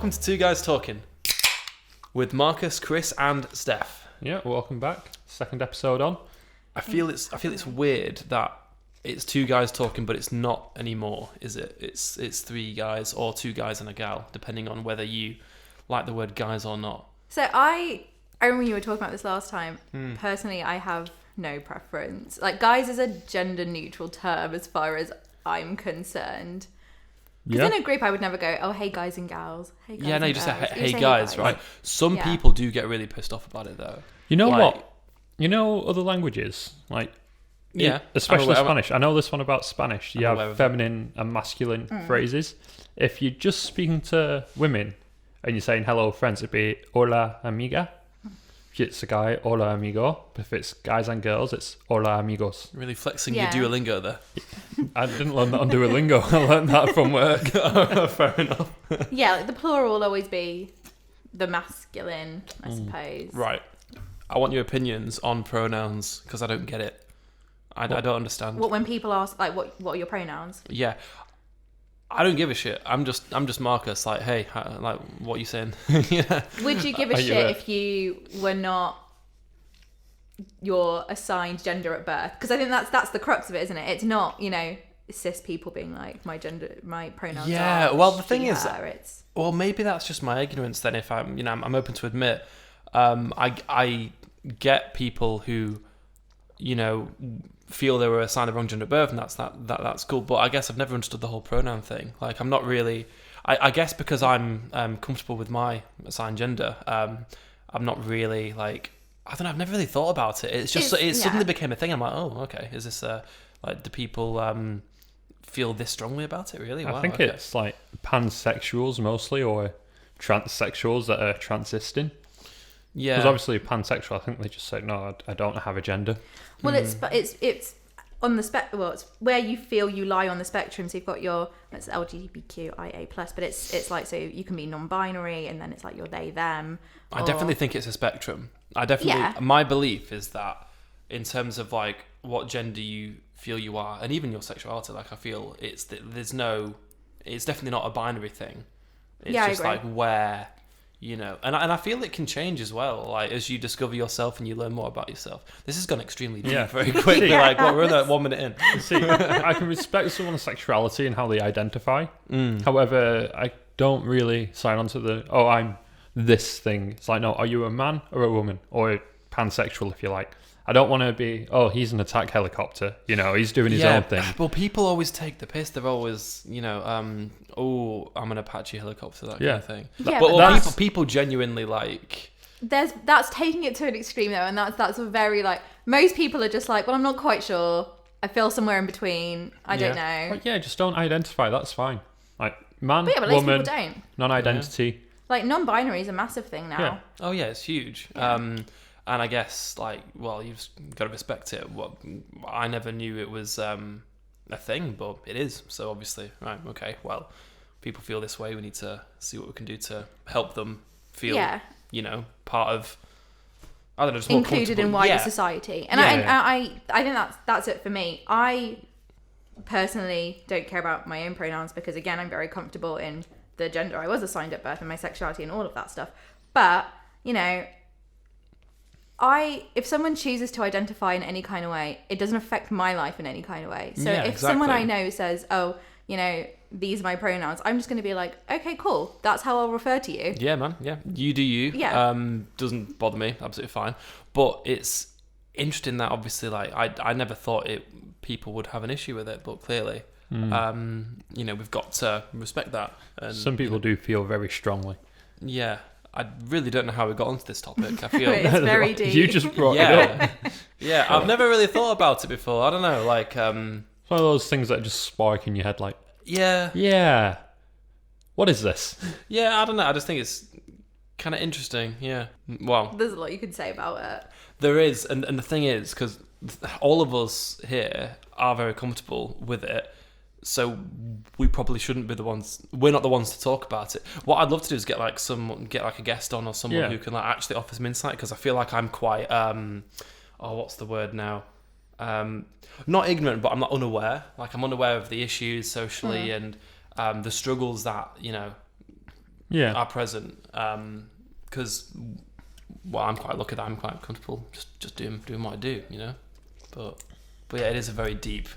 welcome to Two Guys Talking with Marcus, Kris and Steph. Yeah, welcome back. Second episode on. I feel it's weird that it's two guys talking, but it's not anymore, is it? It's three guys or two guys and a gal, depending on whether you like the word guys or not. So I remember when you were talking about this last time. Personally, I have no preference. Like, guys is a gender neutral term as far as I'm concerned. Because in a group, I would never go, oh, hey, guys and gals. Hey, guys You just say, hey, say guys, right? Some people do get really pissed off about it, though. You know what? You know other languages? Like, especially Spanish. I know this one about Spanish. You have feminine and masculine phrases. If you're just speaking to women and you're saying hello, friends, it'd be hola, amiga. If it's a guy, hola, amigo. But if it's guys and girls, it's hola, amigos. Really flexing your Duolingo there. I didn't learn that on Duolingo. I learned that from work. Fair enough. Yeah, like the plural will always be the masculine, I suppose. Right. I want your opinions on pronouns because I don't get it. I don't understand. What when people ask, like, what are your pronouns? Yeah. I don't give a shit. I'm just Marcus. Like, hey, like, what are you saying? Yeah. Would you give a shit if you were not your assigned gender at birth? Because I think that's the crux of it, isn't it? It's not, cis people being like, my pronouns. Yeah. Are well, the thing she, is, her. It's well, maybe that's just my ignorance. Then, if I'm open to admit, I get people who, feel they were assigned the wrong gender at birth, and that's cool. But I guess I've never understood the whole pronoun thing. Like, I'm not really. I guess because I'm comfortable with my assigned gender, I'm not really like. I don't know. I've never really thought about it. It's just it suddenly became a thing. I'm like, oh, okay. Is this like, do people feel this strongly about it? Really? Wow, I think it's like pansexuals mostly, or transsexuals that are transisting. Yeah, because obviously pansexual, I think they just say no, I don't have a gender. Well, it's on the well, it's where you feel you lie on the spectrum. So you've got it's LGBTQIA+, but it's like, so you can be non-binary, and then it's like you're they them. I definitely think it's a spectrum. My belief is that in terms of like what gender you feel you are, and even your sexuality, like, I feel it's definitely not a binary thing. It's just like where. And I feel it can change as well, like, as you discover yourself and you learn more about yourself. This has gone extremely deep very quickly. Like, we're at 1 minute in. See, I can respect someone's sexuality and how they identify. However, I don't really sign on to I'm this thing. It's like, no, are you a man or a woman? Or pansexual, if you like. I don't want to be, he's an attack helicopter. He's doing his own thing. Well, people always take the piss. They're always, I'm an Apache helicopter, that kind of thing. Yeah, but people genuinely like... That's taking it to an extreme, though, and that's a very, like... Most people are just like, well, I'm not quite sure. I feel somewhere in between. I don't know. Well, just don't identify. That's fine. Like, man, but woman, people don't. Non-identity. Yeah. Like, non-binary is a massive thing now. Yeah. Oh, yeah, it's huge. Yeah. And I guess, like, well, you've just got to respect it. Well, I never knew it was a thing, but it is. So obviously, right, okay, well, people feel this way. We need to see what we can do to help them feel, part of, I don't know, just more included in wider society. And I think that's it for me. I personally don't care about my own pronouns because, again, I'm very comfortable in the gender I was assigned at birth and my sexuality and all of that stuff. But, if someone chooses to identify in any kind of way, it doesn't affect my life in any kind of way. So if someone I know says, oh, these are my pronouns, I'm just going to be like, okay, cool. That's how I'll refer to you. Yeah, man. Yeah. You do you. Yeah. Doesn't bother me. Absolutely fine. But it's interesting that obviously, like, I never thought people would have an issue with it, but clearly, we've got to respect that. And, some people do feel very strongly. Yeah. I really don't know how we got onto this topic. I feel it's very deep. You just brought it up. Yeah, I've never really thought about it before. I don't know, like... It's one of those things that just spark in your head, like... Yeah. What is this? Yeah, I don't know. I just think it's kind of interesting, yeah. Well... There's a lot you could say about it. There is, and the thing is, because all of us here are very comfortable with it, so we probably shouldn't be the ones. We're not the ones to talk about it. What I'd love to do is get like a guest on or someone who can like actually offer some insight, because I feel like I'm quite what's the word now? Not ignorant, but I'm not unaware. Like, I'm unaware of the issues socially and the struggles that are present. Because I'm quite lucky that I'm quite comfortable just doing what I do, you know. But yeah, it is a very deep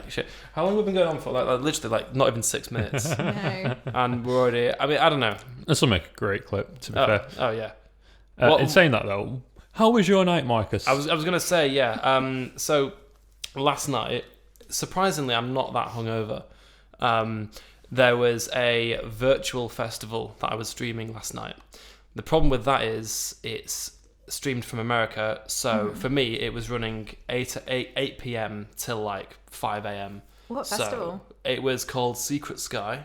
shit. How long have we been going on for? Like literally not even 6 minutes. No. And we're already. I mean, I don't know. This will make a great clip. To be fair. Oh yeah. In saying that though, how was your night, Marcus? I was gonna say so last night, surprisingly, I'm not that hungover. There was a virtual festival that I was streaming last night. The problem with that is it's streamed from America, so for me it was running 8 p.m. till 5 a.m. What festival? It was called SecretSky.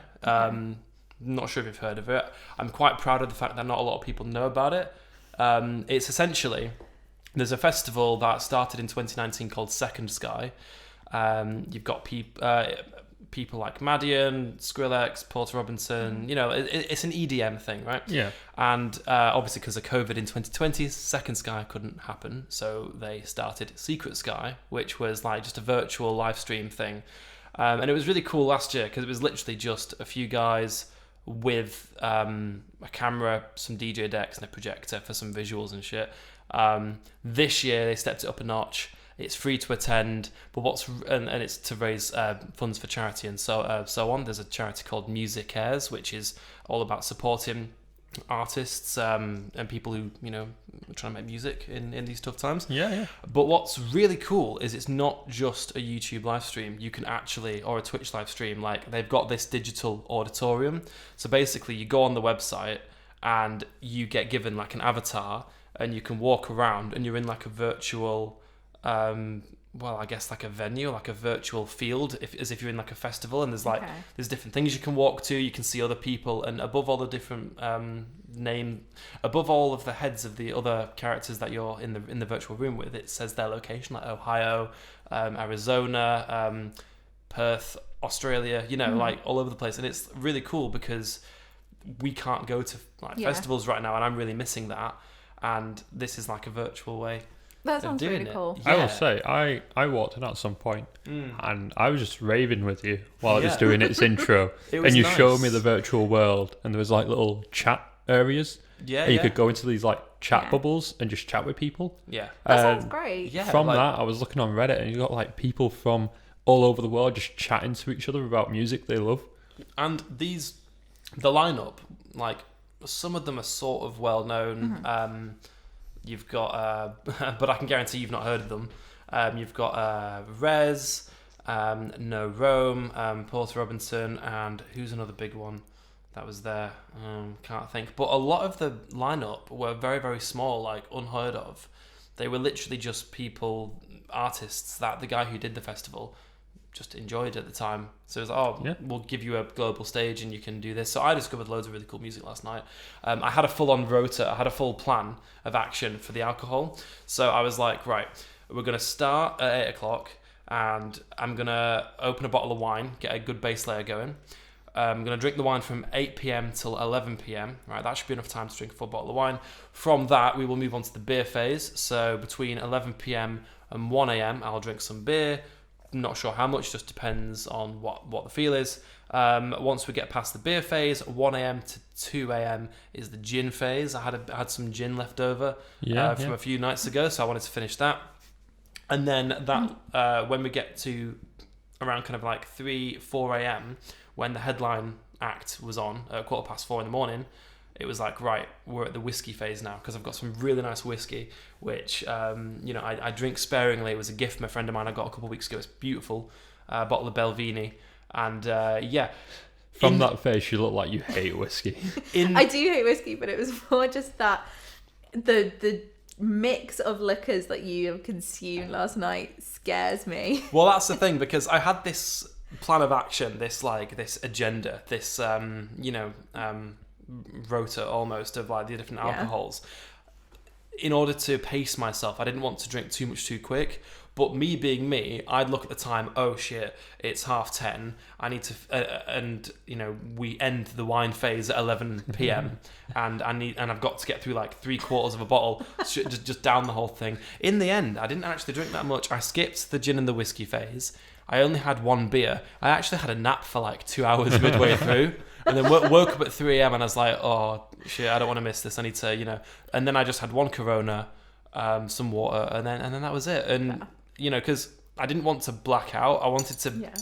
Not sure if you've heard of it. I'm quite proud of the fact that not a lot of people know about it. It's essentially, there's a festival that started in 2019 called SecretSky. You've got people like Madian, Skrillex, Porter Robinson. You know, it's an EDM thing, right? Yeah. And obviously because of COVID in 2020, SecretSky couldn't happen, so they started SecretSky, which was just a virtual live stream thing. And it was really cool last year because it was literally just a few guys with a camera, some DJ decks, and a projector for some visuals and shit. This year they stepped it up a notch. It's free to attend, but and it's to raise funds for charity and so on. There's a charity called Music Cares, which is all about supporting artists and people who are trying to make music in these tough times. Yeah. But what's really cool is it's not just a YouTube live stream. You can actually, or a Twitch live stream, they've got this digital auditorium. So basically, you go on the website and you get given an avatar, and you can walk around, and you're in a virtual. I guess a venue, a virtual field, as if you're in a festival, and there's different things you can walk to. You can see other people, and above all the different above all of the heads of the other characters that you're in the virtual room with, it says their location, Ohio, Arizona, Perth, Australia. All over the place, and it's really cool because we can't go to festivals right now, and I'm really missing that. And this is a virtual way. That sounds really cool. Yeah. I will say, I walked in at some point and I was just raving with you while it was doing its intro. And you showed me the virtual world, and there was little chat areas. Yeah. And you could go into these chat bubbles and just chat with people. Yeah. That sounds great. Yeah. From that, I was looking on Reddit, and you got people from all over the world just chatting to each other about music they love. And the lineup, some of them are sort of well known. You've got, but I can guarantee you've not heard of them. You've got Rez, No Rome, Porter Robinson, and who's another big one that was there? Can't think. But a lot of the lineup were very, very small, unheard of. They were literally just artists that the guy who did the festival just enjoyed at the time. So it was we'll give you a global stage and you can do this. So I discovered loads of really cool music last night. I had a full-on rota. I had a full plan of action for the alcohol. So I was like, right, we're going to start at 8 o'clock and I'm going to open a bottle of wine, get a good base layer going. I'm going to drink the wine from 8 p.m. till 11 p.m. Right, that should be enough time to drink a full bottle of wine. From that, we will move on to the beer phase. So between 11 p.m. and 1 a.m., I'll drink some beer. Not sure how much, just depends on what the feel is. Once we get past the beer phase, 1 a.m. to 2 a.m. is the gin phase. I had some gin left over from a few nights ago, so I wanted to finish that. And then that when we get to around 3, 4 a.m., when the headline act was on at 4:15 in the morning, it was right, we're at the whiskey phase now, because I've got some really nice whiskey, which, I drink sparingly. It was a gift from a friend of mine I got a couple of weeks ago. It's beautiful. A bottle of Belvini. And, From that face, you look like you hate whiskey. I do hate whiskey, but it was more just that the mix of liquors that you have consumed last night scares me. Well, that's the thing, because I had this plan of action, this agenda, this, rota almost of the different alcohols. In order to pace myself, I didn't want to drink too much too quick. But me being me, I'd look at the time. Oh shit, it's 10:30. I need to, we end the wine phase at 11 p.m. and I've got to get through 3/4 of a bottle, just down the whole thing. In the end, I didn't actually drink that much. I skipped the gin and the whiskey phase. I only had one beer. I actually had a nap for 2 hours midway through. And then woke up at 3 a.m. and I was like, oh shit, I don't want to miss this. I need to, And then I just had one Corona, some water, and then that was it. And because I didn't want to black out. I wanted to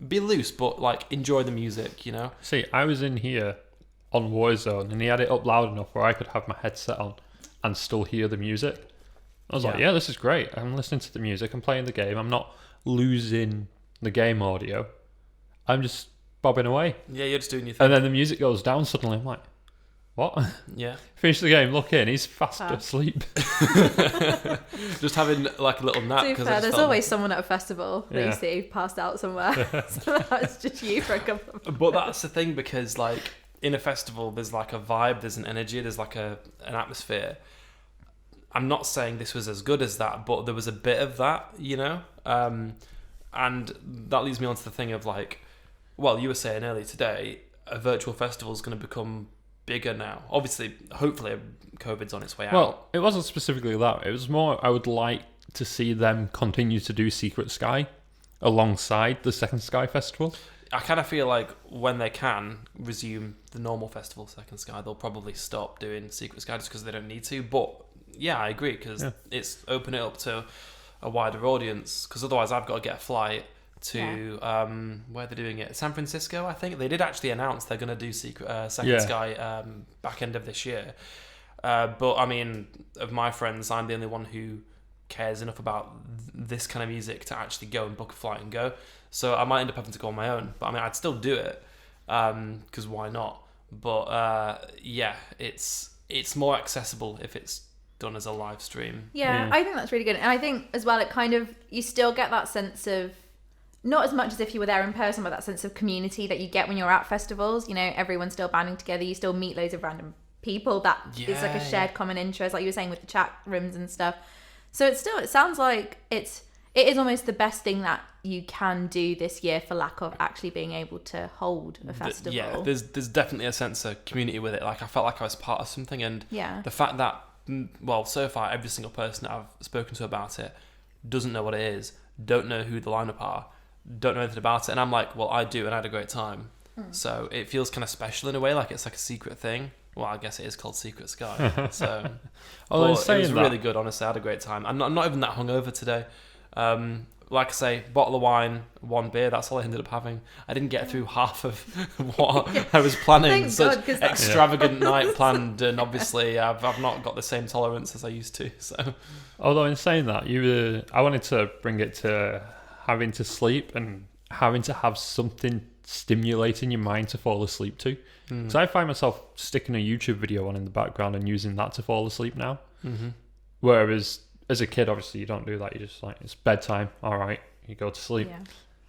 be loose, but like enjoy the music. See, I was in here on Warzone, and he had it up loud enough where I could have my headset on and still hear the music. I was like, yeah, this is great. I'm listening to the music. I'm playing the game. I'm not losing the game audio. I'm just bobbing away. Yeah, you're just doing your thing. And then the music goes down suddenly. I'm like, what? Yeah. Finish the game, look in, he's fast asleep. Just having like a little nap. To be fair, there's always someone at a festival that you see passed out somewhere. So that's just you for a couple of But that's the thing, because like in a festival, there's like a vibe, there's an energy, there's like an atmosphere. I'm not saying this was as good as that, but there was a bit of that, and that leads me on to the thing of like, well, you were saying earlier today, a virtual festival is going to become bigger now. Obviously, hopefully, COVID's on its way out. Well, it wasn't specifically that. It was more, I would like to see them continue to do SecretSky alongside the SecretSky Festival. I kind of feel like when they can resume the normal festival, SecretSky, they'll probably stop doing SecretSky just because they don't need to. But yeah, I agree, because it's open it up to a wider audience, because otherwise I've got to get a flight to where they're doing it, San Francisco, I think. They did actually announce they're going to do SecretSky back end of this year. But I mean, of my friends, I'm the only one who cares enough about this kind of music to actually go and book a flight and go. So I might end up having to go on my own. But I mean, I'd still do it, because why not? But it's more accessible if it's done as a live stream. Yeah, I think that's really good. And I think as well, it kind of, you still get that sense of, not as much as if you were there in person, but that sense of community that you get when you're at festivals. Everyone's still banding together. You still meet loads of random people that is like a shared common interest, like you were saying with the chat rooms and stuff. So it sounds like it is almost the best thing that you can do this year, for lack of actually being able to hold a festival. Yeah, there's definitely a sense of community with it. Like I felt like I was part of something, and the fact that, well, so far every single person that I've spoken to about it doesn't know what it is, don't know who the lineup are, don't know anything about it, and I'm like, well, I do, and I had a great time. So it feels kind of special in a way, like it's like a secret thing. Well, I guess it is called SecretSky. So it was really good, honestly. I had a great time. I'm not even that hungover today. Like I say, bottle of wine, one beer, that's all I ended up having. I didn't get through half of what I was planning. Such extravagant night planned, and obviously I've not got the same tolerance as I used to. So, although in saying that, I wanted to bring it to having to sleep and having to have something stimulating your mind to fall asleep to. Because I find myself sticking a YouTube video on in the background and using that to fall asleep now. Whereas as a kid, obviously, you don't do that. You just like, it's bedtime. All right, you go to sleep. Yeah.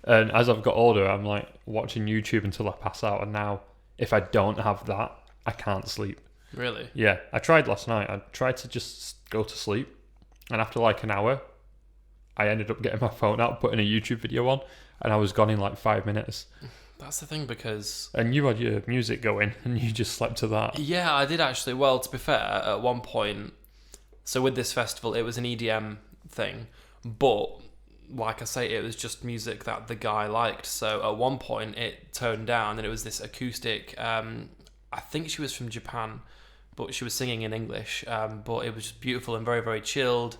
And as I've got older, I'm like watching YouTube until I pass out. And now, if I don't have that, I can't sleep. Really? Yeah. I tried last night. I tried to just go to sleep. And after like an hour, I ended up getting my phone out, putting a YouTube video on, and I was gone in like 5 minutes. That's the thing, because... And you had your music going, and you just slept to that. Yeah, I did actually. Well, to be fair, at one point... So with this festival, it was an EDM thing, but like I say, it was just music that the guy liked. So at one point, it toned down, and it was this acoustic... I think she was from Japan, but she was singing in English. But it was just beautiful and very, very chilled.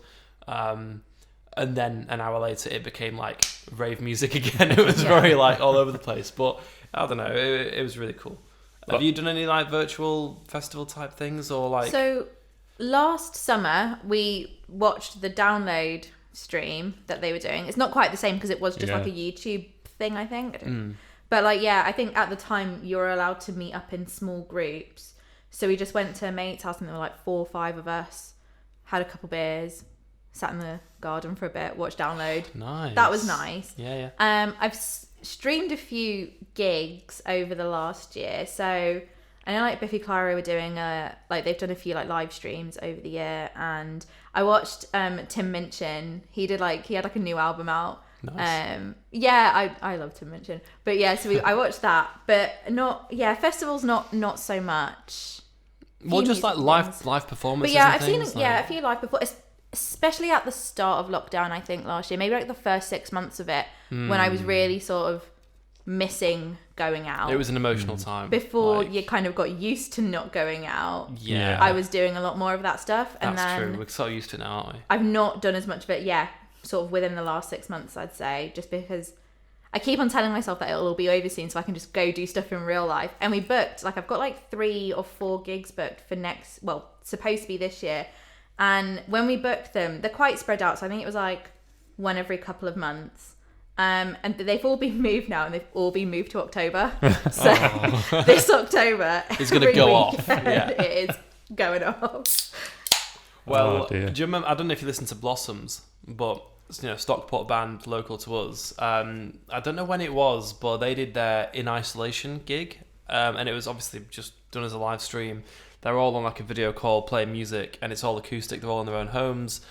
And then an hour later, it became like rave music again. It was very like all over the place. But I don't know, it was really cool. Have you done any like virtual festival type things, or like? So last summer we watched the Download stream that they were doing. It's not quite the same because it was just like a YouTube thing, I think. But like, I think at the time you were allowed to meet up in small groups. So we just went to a mate's house, and there were like 4 or 5 of us, had a couple beers, sat in the garden for a bit, watched Download. Nice. That was nice. Yeah. I've streamed a few gigs over the last year. So I know like Biffy Clyro were doing they've done a few like live streams over the year, and I watched Tim Minchin. He had like a new album out. Nice. I love Tim Minchin. But so I watched that, but festivals not so much. Well, just like live performances. But I've seen a few live performances, especially at the start of lockdown, I think last year, maybe like the first 6 months of it, when I was really sort of missing going out. It was an emotional time. Before you kind of got used to not going out. Yeah. I was doing a lot more of that stuff. And That's then true. We're so used to it now, aren't we? I've not done as much of it, sort of within the last 6 months, I'd say, just because I keep on telling myself that it'll all be over soon so I can just go do stuff in real life. And we booked, I've got 3 or 4 gigs booked for supposed to be this year. And when we booked them, they're quite spread out. So I think it was one every couple of months. And they've all been moved now, and they've all been moved to October. So this October, it's going to go off. Yeah. It is going off. Well, do you remember? I don't know if you listened to Blossoms, but Stockport band local to us. I don't know when it was, but they did their In Isolation gig, and it was obviously just done as a live stream. They're all on a video call playing music, and it's all acoustic. They're all in their own homes.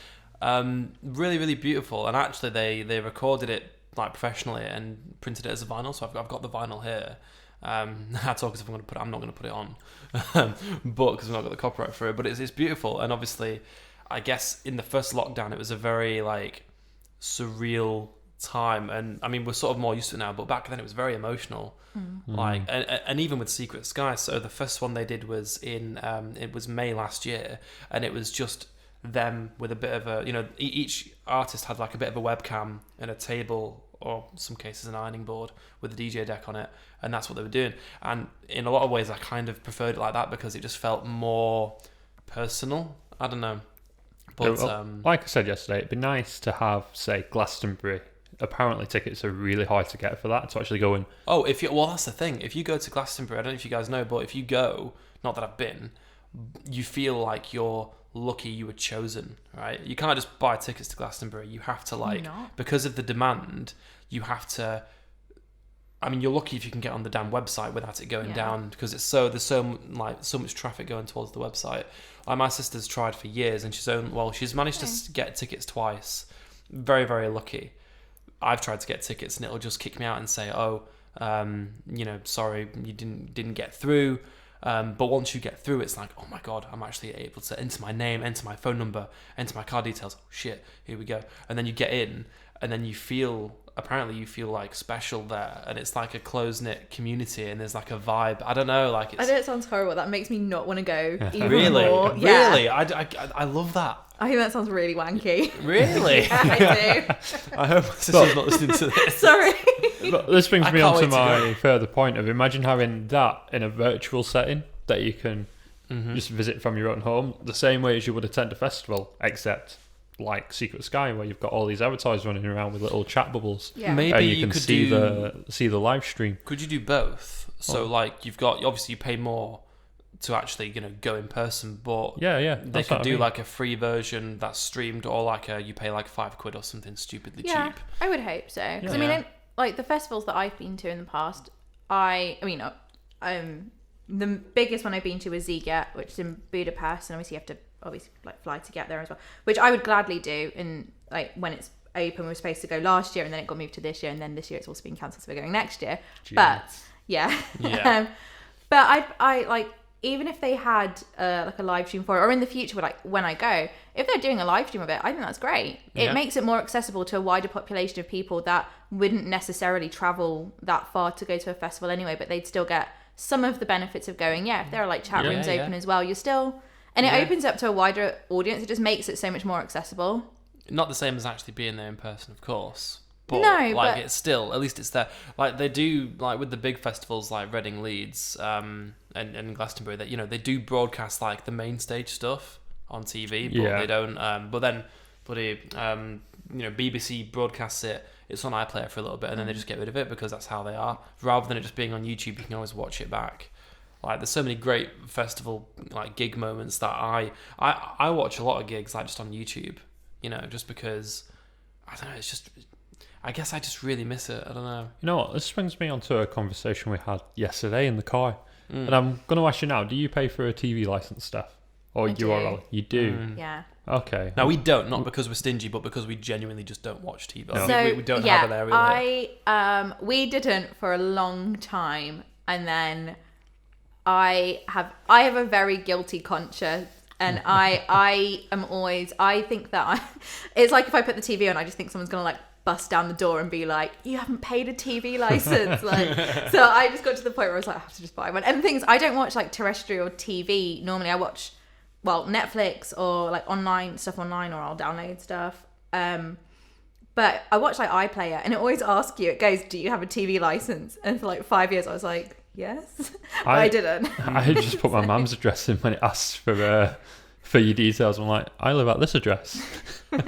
Really, really beautiful. And actually, they recorded it professionally and printed it as a vinyl. So I've got the vinyl here. I talk as if I'm not going to put it on, but because we've not got the copyright for it. But it's beautiful, and obviously, I guess in the first lockdown, it was a very surreal time. And I mean, we're sort of more used to it now, but back then it was very emotional. And even with SecretSky. So the first one they did was in it was May last year, and it was just them with a bit of a, each artist had a bit of a webcam and a table, or some cases an ironing board with a DJ deck on it, and that's what they were doing. And in a lot of ways I kind of preferred it like that because it just felt more personal. I don't know, but like I said yesterday, it'd be nice to have, say, Glastonbury. Apparently tickets are really hard to get for that, to actually go and that's the thing, if you go to Glastonbury, I don't know if you guys know, but if you go, not that I've been, you feel like you're lucky you were chosen, right? You can't just buy tickets to Glastonbury. You have to because of the demand, you have to, I mean, you're lucky if you can get on the damn website without it going down, because there's so much traffic going towards the website. My sister's tried for years, and she's managed to get tickets twice. Very, very lucky. I've tried to get tickets, and it'll just kick me out and say, sorry, you didn't get through. But once you get through, it's like, oh my God, I'm actually able to enter my name, enter my phone number, enter my card details. Oh shit, here we go. And then you get in, and then you feel special there, and it's like a close-knit community, and there's a vibe. I don't know, I know it sounds horrible. That makes me not want to go even really? more. Really? I love that. I think that sounds really wanky. Really? Yeah, I do. I hope my sister's not listening to this. Sorry. But this brings me on to my further point of, imagine having that in a virtual setting that you can just visit from your own home, the same way as you would attend a festival, except like SecretSky, where you've got all these avatars running around with little chat bubbles. Yeah. Maybe you can see the live stream. Could you do both? So you've got, obviously you pay more to actually go in person, but they could do a free version that's streamed, or you pay £5 or something stupidly cheap. I would hope so, because I mean, the festivals that I've been to in the past, the biggest one I've been to was Ziget, which is in Budapest, and obviously you have to fly to get there as well, which I would gladly do. And when it's open, we were supposed to go last year, and then it got moved to this year, and then this year it's also been cancelled, so we're going next year. Jeez. But but I even if they had a live stream for it, or in the future, when I go, if they're doing a live stream of it, I think that's great. Yeah. It makes it more accessible to a wider population of people that wouldn't necessarily travel that far to go to a festival anyway, but they'd still get some of the benefits of going. If there are chat rooms open as well, you're still, and it opens up to a wider audience. It just makes it so much more accessible. Not the same as actually being there in person, of course. But, but it's still, at least it's there. They do, with the big festivals like Reading, Leeds, and Glastonbury, that they do broadcast the main stage stuff on TV, but they don't. But then, BBC broadcasts it. It's on iPlayer for a little bit, and then they just get rid of it because that's how they are. Rather than it just being on YouTube, you can always watch it back. There's so many great festival gig moments that I watch a lot of gigs just on YouTube. Just because I don't know. It's just. I guess I just really miss it. I don't know. You know what? This brings me on to a conversation we had yesterday in the car. And I'm going to ask you now, do you pay for a TV license, Steph? Or URL? You do? Yeah. Okay. Now, we don't, not because we're stingy, but because we genuinely just don't watch TV. No. So, we don't have an area. We didn't for a long time. And then I have a very guilty conscience. And I am always, I think that it's if I put the TV on, I just think someone's going to bust down the door and be like, you haven't paid a TV license. Like, so I just got to the point where I was like, I have to just buy one. And things, I don't watch like terrestrial TV. Normally I watch, Netflix or like stuff online, or I'll download stuff. But I watch like iPlayer, and it always asks you, it goes, do you have a TV license? And for like 5 years I was like, yes. But I didn't. I just put my mum's address in when it asks for your details. I'm like, I live at this address.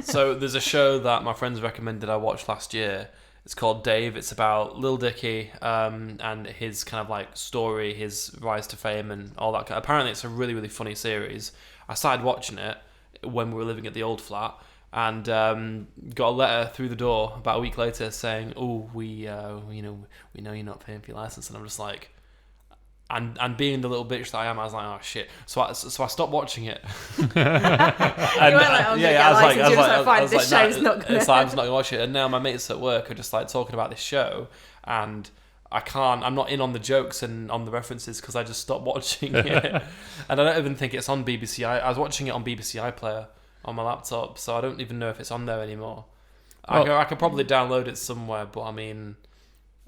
So there's a show that my friends recommended I watched last year. It's called Dave. It's about Lil Dicky and his kind of like story, his rise to fame and all that. Apparently it's a really, really funny series. I started watching it when we were living at the old flat, and got a letter through the door about a week later saying, "Oh, we know you're not paying for your license," and I'm just like, and being the little bitch that I am, I was like, "Oh shit!" So I stopped watching it. And, you weren't like, I was like, show's not gonna. It's like, I'm just not gonna watch it. And now my mates at work are just like talking about this show, and I'm not in on the jokes and on the references because I just stopped watching it. And I don't even think it's on BBC. I was watching it on BBC iPlayer on my laptop, so I don't even know if it's on there anymore. I could probably download it somewhere, but I mean...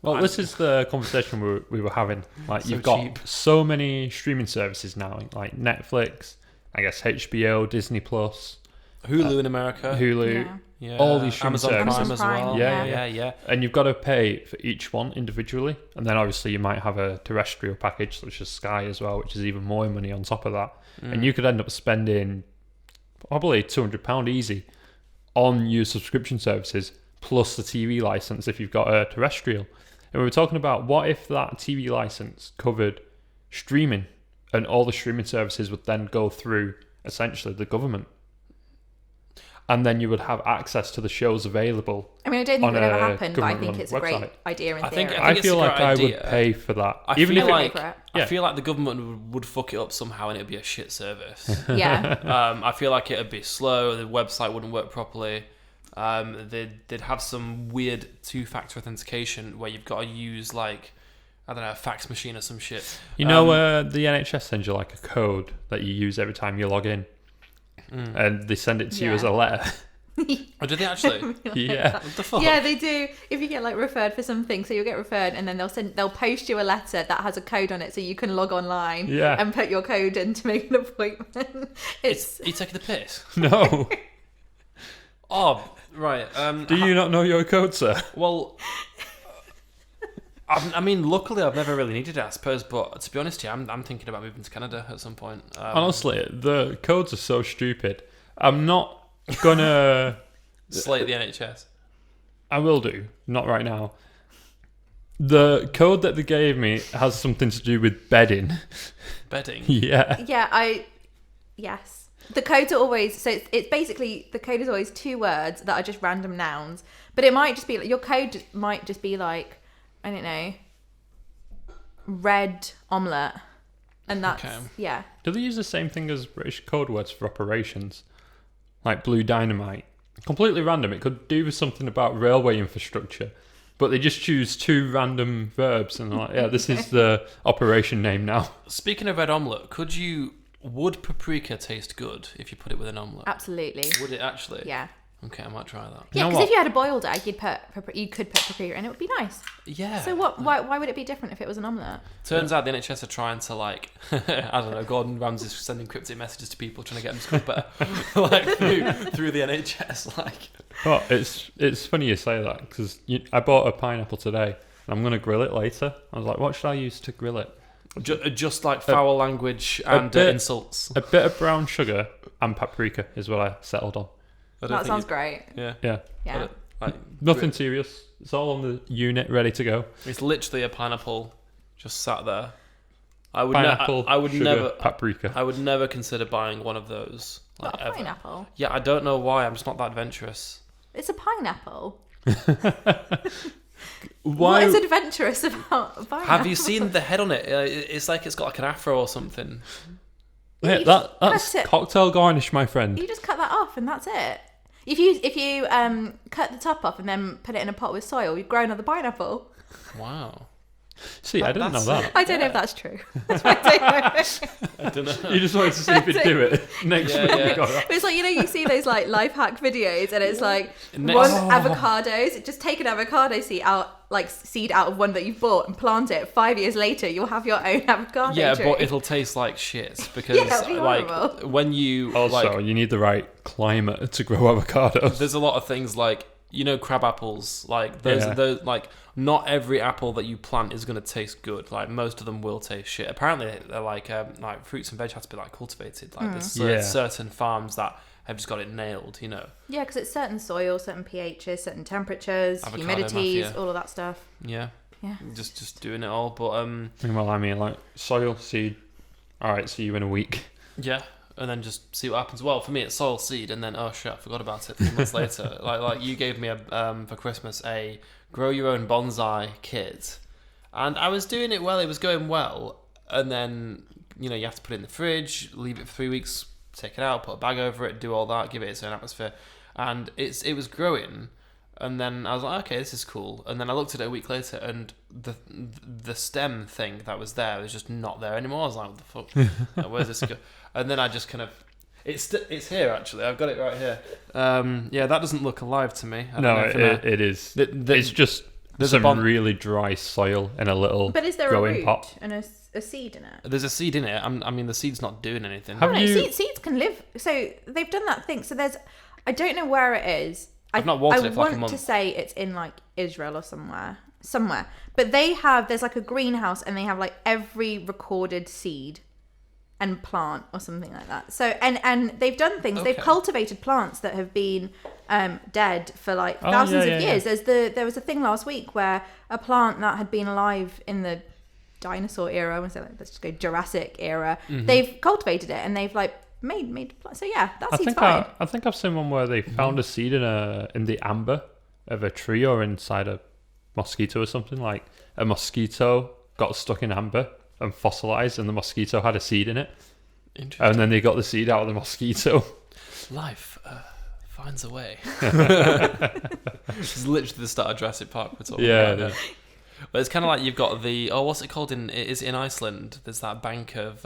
Well, this is the conversation we were having. Like, so you've got so many streaming services now, like Netflix, I guess HBO, Disney Plus, Hulu in America, Yeah. All these streaming services Prime as well. Yeah. And you've got to pay for each one individually, and then obviously you might have a terrestrial package such as Sky as well, which is even more money on top of that. And you could end up spending probably £200 easy on your subscription services plus the TV license if you've got a terrestrial. And we were talking about, what if that TV license covered streaming, and all the streaming services would then go through essentially the government, and then you would have access to the shows available. I mean, I don't think it would ever happen, but I think it's a great idea in theory. I feel like I would pay for that. I feel like the government would fuck it up somehow, and it would be a shit service. Yeah. I feel like it would be slow. The website wouldn't work properly. They'd have some weird two-factor authentication where you've got to use like, I don't know, a fax machine or some shit. You know, the NHS sends you like a code that you use every time you log in. And they send it to you as a letter. Oh, do they actually? Yeah. What the fuck? Yeah, they do. If you get like referred for something, so you'll get referred, and then they'll post you a letter that has a code on it, so you can log online and put your code in to make an appointment. Are you taking the piss? No. Oh, right. Do you not know your code, sir? Well, I mean, luckily I've never really needed it, I suppose. But to be honest, I'm thinking about moving to Canada at some point. Honestly, the codes are so stupid. I'm not gonna slate the NHS. I will do, not right now. The code that they gave me has something to do with bedding. Bedding? Yeah. Yeah, yes. The codes are always, so it's basically, the code is always 2 words that are just random nouns. But it might just be, your code might just be like, I don't know, red omelette. And that's, yeah. Do they use the same thing as British code words for operations? Like blue dynamite? Completely random. It could do with something about railway infrastructure. But they just choose 2 random verbs and they're like, yeah, this is the operation name now. Speaking of red omelette, would paprika taste good if you put it with an omelette? Absolutely. Would it actually? Yeah. Okay, I might try that. Yeah, because if you had a boiled egg, you could put paprika in. It would be nice. Yeah. So what? Why would it be different if it was an omelette? Turns out the NHS are trying to like, I don't know. Gordon Ramsay's sending cryptic messages to people trying to get them to cook better, like through the NHS. Like, oh, it's funny you say that because I bought a pineapple today and I'm gonna grill it later. I was like, what should I use to grill it? Just like foul language and insults. A bit of brown sugar and paprika is what I settled on. That sounds great. Yeah. Like, nothing serious. It's all on the unit, ready to go. It's literally a pineapple just sat there. I would never paprika. I would never consider buying one of those. Like, what, a pineapple? Yeah, I don't know why. I'm just not that adventurous. It's a pineapple. Why? What is adventurous about a pineapple? Have you seen the head on it? It's like it's got like an afro or something. Yeah, that's cocktail garnish, my friend. You just cut that off and that's it. If you cut the top off and then put it in a pot with soil, you grow another pineapple. Wow. See, I didn't know that. I don't know if that's true. That's why I don't know. You just wanted to see if he'd do it next week. Yeah. It's like, you see those like life hack videos, and it's like avocados. Just take an avocado seed out of one that you've bought and plant it. 5 years later, you'll have your own avocado tree. But it'll taste like shit because when you also you need the right climate to grow avocados. There's a lot of things like crab apples. Like those like. Not every apple that you plant is going to taste good. Like most of them will taste shit. Apparently, they're like fruits and veg have to be like cultivated. Like there's certain farms that have just got it nailed. Yeah, because it's certain soil, certain pHs, certain temperatures, humidities, all of that stuff. Yeah. Just doing it all. But well, I mean, like soil, seed. All right, see you in a week. Yeah. And then just see what happens. Well, for me, it's soil, seed, and then, oh shit, I forgot about it 3 months later. Like you gave me for Christmas a grow your own bonsai kit, and I was doing it well. It was going well, and then you have to put it in the fridge, leave it for 3 weeks, take it out, put a bag over it, do all that, give it its own atmosphere, and it was growing. And then I was like, okay, this is cool. And then I looked at it a week later, and the stem thing that was there was just not there anymore. I was like, what the fuck? Where's this go? And then I just kind of... It's here, actually. I've got it right here. That doesn't look alive to me. It is. It's just some really dry soil in a little But is there growing a root pot. and a seed in it? There's a seed in it. I mean, the seed's not doing anything. Seeds can live... So they've done that thing. So there's... I don't know where it is. I've not watered it for like a month. I want to say it's in like Israel or somewhere. But there's like a greenhouse, and they have like every recorded seed and plant or something like that. So and they've done things. Okay. They've cultivated plants that have been dead for like thousands of years. Yeah. There was a thing last week where a plant that had been alive in the dinosaur era, I want to say let's just go Jurassic era. Mm-hmm. They've cultivated it, and they've like made so yeah, that seed's fine. I think I've seen one where they found a seed in the amber of a tree or inside a mosquito or something. Like a mosquito got stuck in amber and fossilized, and the mosquito had a seed in it. Interesting. And then they got the seed out of the mosquito. Life finds a way. It's literally the start of Jurassic Park we're talking about. Yeah. But it's kind of like you've got what's it called is it in Iceland? There's that bank of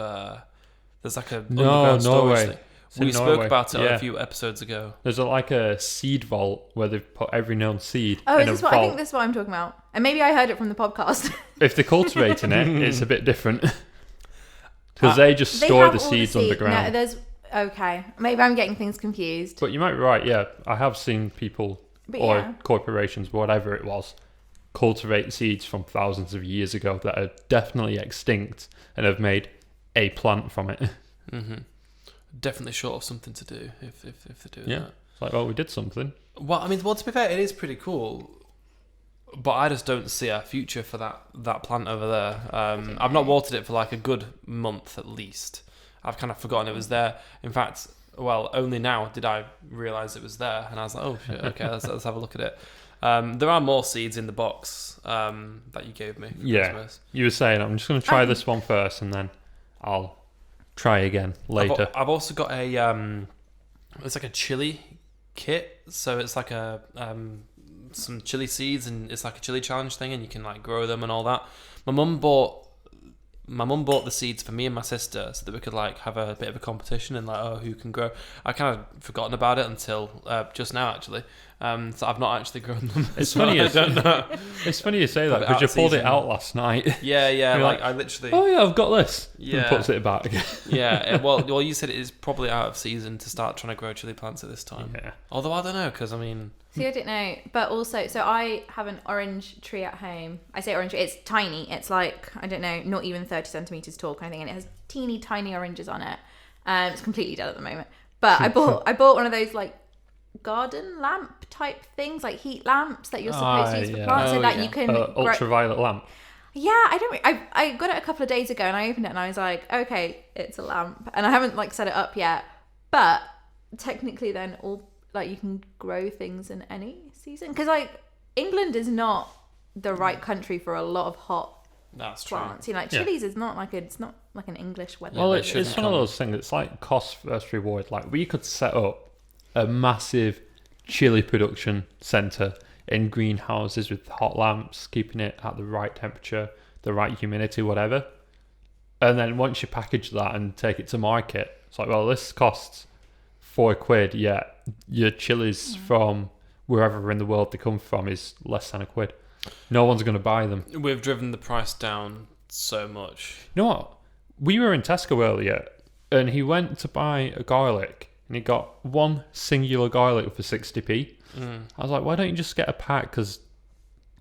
there's like a underground storage thing. We spoke about it a few episodes ago. There's like a seed vault where they've put every known seed in a vault. I think this is what I'm talking about. And maybe I heard it from the podcast. If they're cultivating it, it's a bit different. Because they just store the seeds underground. No, okay. Maybe I'm getting things confused. But you might be right, yeah. I have seen people corporations, whatever it was, cultivate seeds from thousands of years ago that are definitely extinct and have made a plant from it. Mm-hmm. Definitely short of something to do if they're doing that. It's like, well, we did something. Well, I mean, to be fair, it is pretty cool, but I just don't see a future for that plant over there. I've not watered it for like a good month at least. I've kind of forgotten it was there. In fact, only now did I realise it was there, and I was like, oh shit, okay, let's have a look at it. There are more seeds in the box that you gave me for Christmas. You were saying, I'm just going to try this one first, and then I'll try again later. I've also got it's like a chili kit, so it's like some chili seeds, and it's like a chili challenge thing, and you can like grow them and all that. My mum bought the seeds for me and my sister so that we could like have a bit of a competition and like who can grow. I kind of forgotten about it until just now actually. So I've not actually grown them. It's funny. It's funny you say that because you pulled it out last night. Yeah. Like I literally. Oh yeah, I've got this. Yeah. And puts it back. Yeah. Well, you said it is probably out of season to start trying to grow chili plants at this time. Yeah. Although I don't know, because I mean. See, I don't know, but also, so I have an orange tree at home. I say orange tree, it's tiny. It's like, I don't know, not even 30 centimeters tall kind of thing, and it has teeny tiny oranges on it. It's completely dead at the moment. But I bought one of those like garden lamp type things, like heat lamps that you're supposed to use for plants, so that you can ultraviolet lamp. Yeah, I got it a couple of days ago, and I opened it and I was like, okay, it's a lamp, and I haven't like set it up yet. But technically, then you can grow things in any season, because like England is not the right country for a lot of hot plants. True. Like chilies is not like it's not like an English weather. Well, it's one of those things. It's like cost versus reward. Like we could set up a massive chili production center in greenhouses with hot lamps, keeping it at the right temperature, the right humidity, whatever. And then once you package that and take it to market, it's like, well, this costs £4, yet your chilies from wherever in the world they come from is less than £1. No one's going to buy them. We've driven the price down so much. You know what? We were in Tesco earlier, and he went to buy a garlic, and he got one singular garlic for 60p. I was like, why don't you just get a pack? Because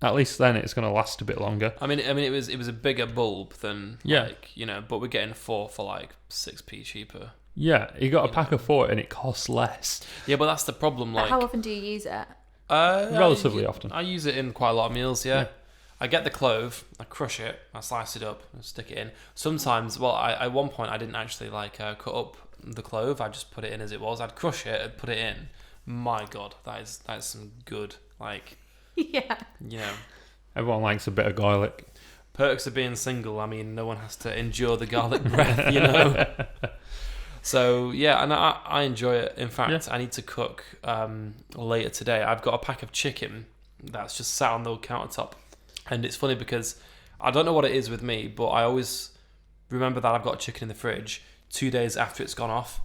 at least then it's going to last a bit longer. I mean, it was a bigger bulb than but we're getting 4 for like 6p cheaper. Yeah, he got a pack of 4 and it costs less. Yeah, but that's the problem. Like, how often do you use it? Relatively often. I use it in quite a lot of meals. Yeah. I get the clove, I crush it, I slice it up, and stick it in. Sometimes, at one point I didn't actually cut up the clove. I just put it in as it was. I'd crush it and put it in. My God, that is some good Yeah. Everyone likes a bit of garlic. Perks of being single. I mean, no one has to endure the garlic breath, So, yeah, and I enjoy it. In fact, I need to cook later today. I've got a pack of chicken that's just sat on the countertop. And it's funny because I don't know what it is with me, but I always remember that I've got chicken in the fridge 2 days after it's gone off.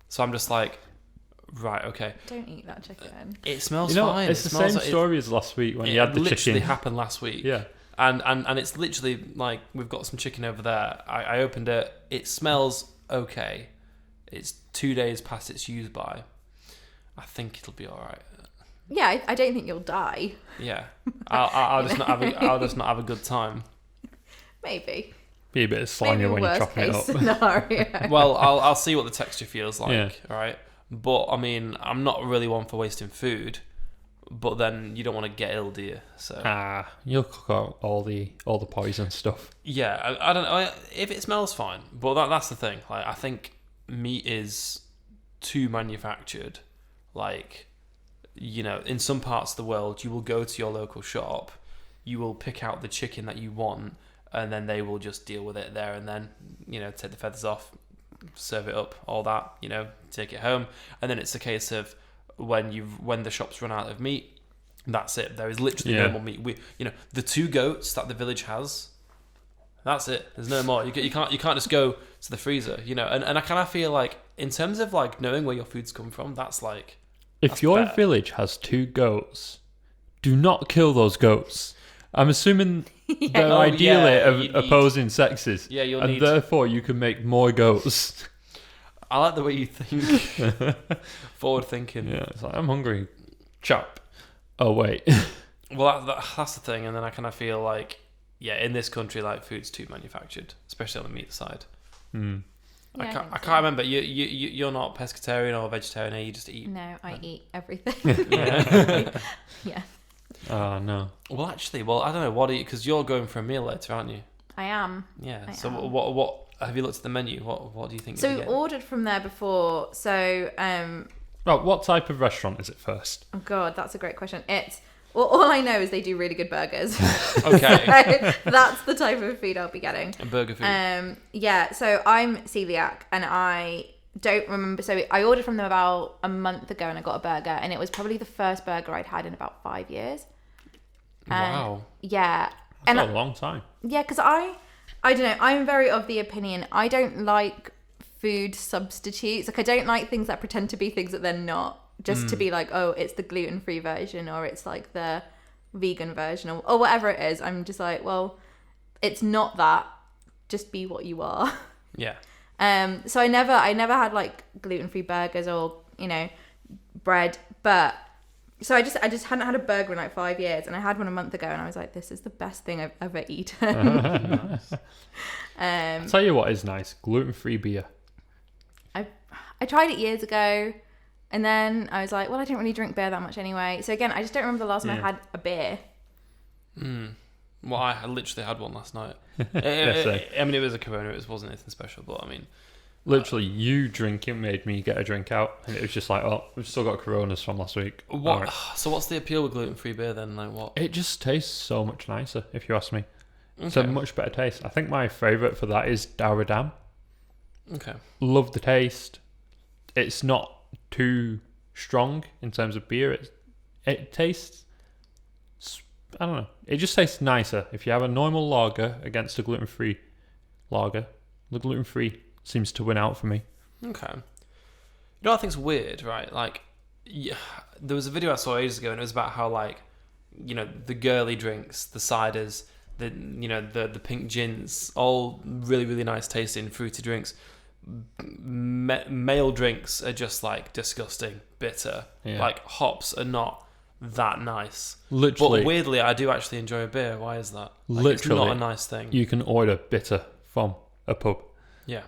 So I'm just like, right, okay. Don't eat that chicken. It smells fine. It's the same story as last week when you had the chicken. It literally happened last week. Yeah. And it's literally like, we've got some chicken over there. I opened it. It smells okay. It's 2 days past its use by. I think it'll be all right. Yeah, I don't think you'll die. Yeah, I'll just not have a good time. Maybe. Be a bit slimy when you're chopping it up. Scenario. Well, I'll see what the texture feels like. All right, but I mean, I'm not really one for wasting food. But then you don't want to get ill, do you? So you'll cook out all the poison stuff. Yeah, I don't know if it smells fine, but that's the thing. Like, I think meat is too manufactured. Like, in some parts of the world, you will go to your local shop, you will pick out the chicken that you want, and then they will just deal with it there and then. Take the feathers off, serve it up, all that. Take it home, and then it's a case of when the shops run out of meat, that's it. There is literally no more meat. The 2 goats that the village has, that's it. There's no more. You can't just go to the freezer. And I kind of feel like in terms of like knowing where your food's come from, that's like. If your village has 2 goats, do not kill those goats. I'm assuming they're ideally opposing sexes. Yeah, and therefore you can make more goats. I like the way you think. Forward thinking. Yeah, it's like, I'm hungry. Chop. Oh, wait. Well, that's the thing. And then I kind of feel like, in this country, like, food's too manufactured, especially on the meat side. I can't remember. You're not pescatarian or vegetarian. You just eat. No, I eat everything. Yeah. Oh no. Well, actually, I don't know. What do you? Because you're going for a meal later, aren't you? I am. Yeah. What have you looked at the menu? What do you think? So we ordered from there before. So Well, what type of restaurant is it first? Oh God, that's a great question. All I know is they do really good burgers. Okay. So that's the type of food I'll be getting. A burger food. Yeah, so I'm celiac and I don't remember. So I ordered from them about a month ago and I got a burger and it was probably the first burger I'd had in about 5 years. Wow. Yeah. That's a long time. Yeah, because I don't know. I'm very of the opinion I don't like food substitutes. Like I don't like things that pretend to be things that they're not. Just to be like, oh, it's the gluten-free version or it's like the vegan version or whatever it is. I'm just like, well, it's not that. Just be what you are. Yeah. So I never had like gluten-free burgers or, bread. But so I just hadn't had a burger in like 5 years and I had one a month ago and I was like, this is the best thing I've ever eaten. I'll tell you what is nice. Gluten-free beer. I tried it years ago. And then I was like, well, I don't really drink beer that much anyway. So again, I just don't remember the last time I had a beer. Well, I literally had one last night. I mean, it was a Corona. It wasn't anything special, but I mean... Literally, you drinking made me get a drink out. And it was just like, oh, we've still got Coronas from last week. What? Right. So what's the appeal with gluten-free beer then? Like what? It just tastes so much nicer, if you ask me. Okay. It's a much better taste. I think my favourite for that is Dam. Okay. Love the taste. It's not too strong in terms of beer. It tastes I don't know. It just tastes nicer. If you have a normal lager against a gluten-free lager, the gluten-free seems to win out for me. Okay. You know what I think's weird, right? Like, there was a video I saw ages ago, and it was about how, like, you know, the girly drinks, the ciders, the pink gins, all really, really nice tasting fruity drinks. Male drinks are just like disgusting, bitter. Yeah. Like hops are not that nice. Literally. But weirdly, I do actually enjoy a beer. Why is that? Like, literally, it's not a nice thing. You can order bitter from a pub. Yeah.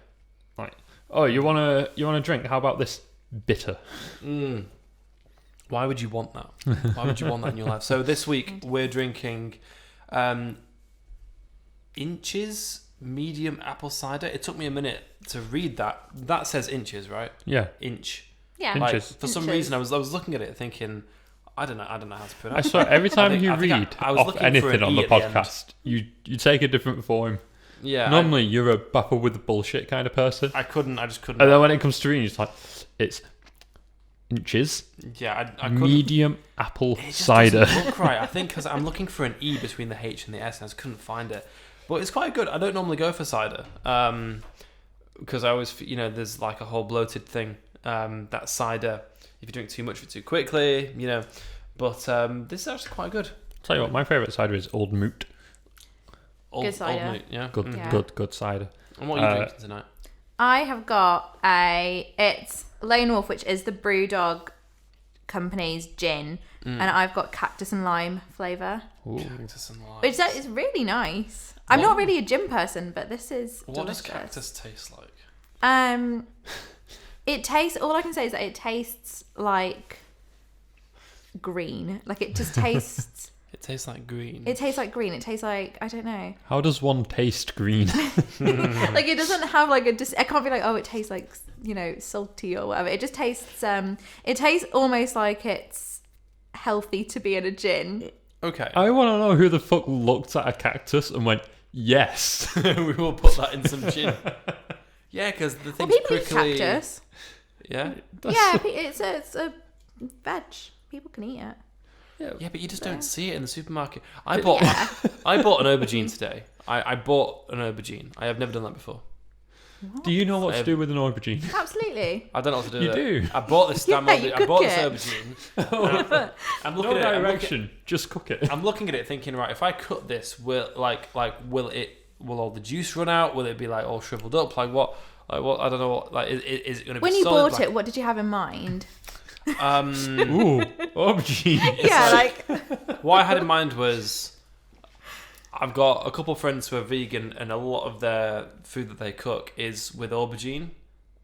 Like, oh, you want a drink? How about this bitter? Why would you want that? Why would you want that in your life? So this week we're drinking Inches medium apple cider. It took me a minute to read that. That says inches, right? Yeah. Inch. Yeah. Like, inches. for some reason, I was looking at it thinking, I don't know how to pronounce it. I swear, every time you read I was off anything on the podcast, you take a different form. Yeah. Normally, you're a baffled with the bullshit kind of person. I just couldn't. And then when it comes to reading, it's like, it's inches. Yeah, I couldn't. Medium apple it just cider. Doesn't look right. I think because I'm looking for an E between the H and the S, and I just couldn't find it. But it's quite good. I don't normally go for cider because I always, there's like a whole bloated thing. That cider, if you drink too much of it too quickly, But this is actually quite good. Tell you what, my favourite cider is Old Moot. Good cider. Old Moot, yeah. Good cider. And what are you drinking tonight? I have got it's Lone Wolf, which is the Brewdog Company's gin, and I've got cactus and lime flavour. Cactus and lime. Which is really nice. I'm not really a gin person, but this is delicious. What does cactus taste like? It tastes. All I can say is that it tastes like green. Like it just tastes. It tastes like green. It tastes like green. It tastes like, I don't know. How does one taste green? Like it doesn't have like I can't be like, oh, it tastes like, salty or whatever. It just tastes. It tastes almost like it's healthy to be in a gin. Okay. I want to know who the fuck looked at a cactus and went, yes. We will put that in some gin. Yeah, because the thing's people prickly. eat cactus. Yeah? Yeah, it's a veg. People can eat it. Yeah, but you just don't see it in the supermarket. I bought an aubergine today. I bought an aubergine. I have never done that before. What? Do you know what to do with an aubergine? Absolutely. I don't know what to do with it. You do? I bought this I bought this aubergine. I'm looking at direction. Just cook it. I'm looking at it thinking, right, if I cut this, will all the juice run out? Will it be like all shriveled up? Like what? I don't know. What, like is it going to be when you solid? bought it, what did you have in mind? Ooh, aubergine. Yeah, what I had in mind was I've got a couple of friends who are vegan, and a lot of their food that they cook is with aubergine,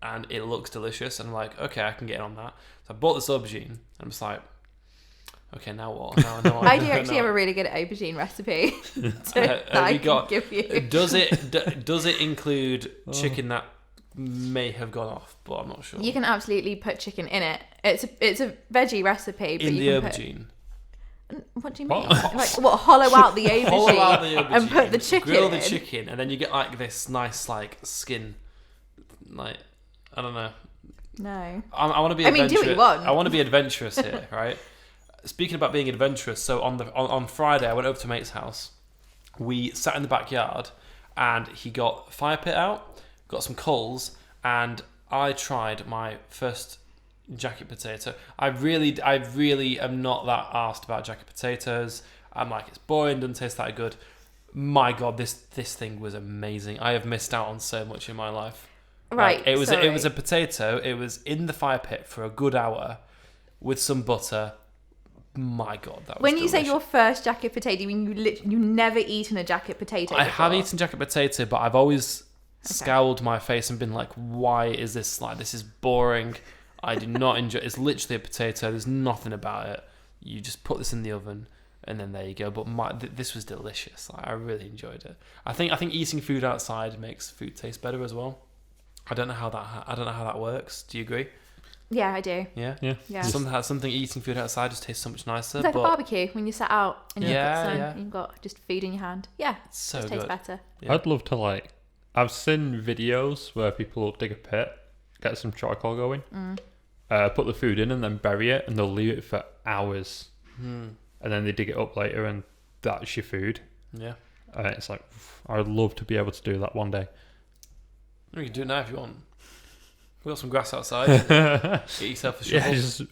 and it looks delicious. And I'm like, okay, I can get in on that. So I bought this aubergine, and I'm just like, okay, now what? I do actually have a really good aubergine recipe that I can give you. Does it include chicken that may have gone off, but I'm not sure. You can absolutely put chicken in it. It's a veggie recipe, but in you the can aubergine. What do you mean? Like hollow out the aubergine, and put the chicken grill the chicken, and then you get like this nice like skin. Like I don't know. No. I want to be. I mean, do what you want. I want to be adventurous here, right? Speaking about being adventurous, so on Friday I went over to a mate's house. We sat in the backyard, and he got a fire pit out, got some coals, and I tried my first jacket potato. I really am not that arsed about jacket potatoes. I'm like, it's boring, doesn't taste that good. My God, this thing was amazing. I have missed out on so much in my life. Right. Like, it was a potato. It was in the fire pit for a good hour with some butter. My God, that was when you delicious. say your first jacket potato, you mean you never eaten a jacket potato before? I have eaten jacket potato, but I've always scowled my face and been like, why is this like, this is boring. I do not enjoy. It's literally a potato. There's nothing about it. You just put this in the oven, and then there you go. But this was delicious. Like, I really enjoyed it. I think eating food outside makes food taste better as well. I don't know how that works. Do you agree? Yeah, I do. Yeah. Something eating food outside just tastes so much nicer. It's like a barbecue when you sat out and you've got just food in your hand. Yeah, it's so it good. tastes better. Yeah. I'd love to I've seen videos where people dig a pit, get some charcoal going, put the food in and then bury it, and they'll leave it for hours. And then they dig it up later and that's your food. Yeah. It's like, I'd love to be able to do that one day. You can do it now if you want. We've got some grass outside. Get yourself a shovel. Yeah, just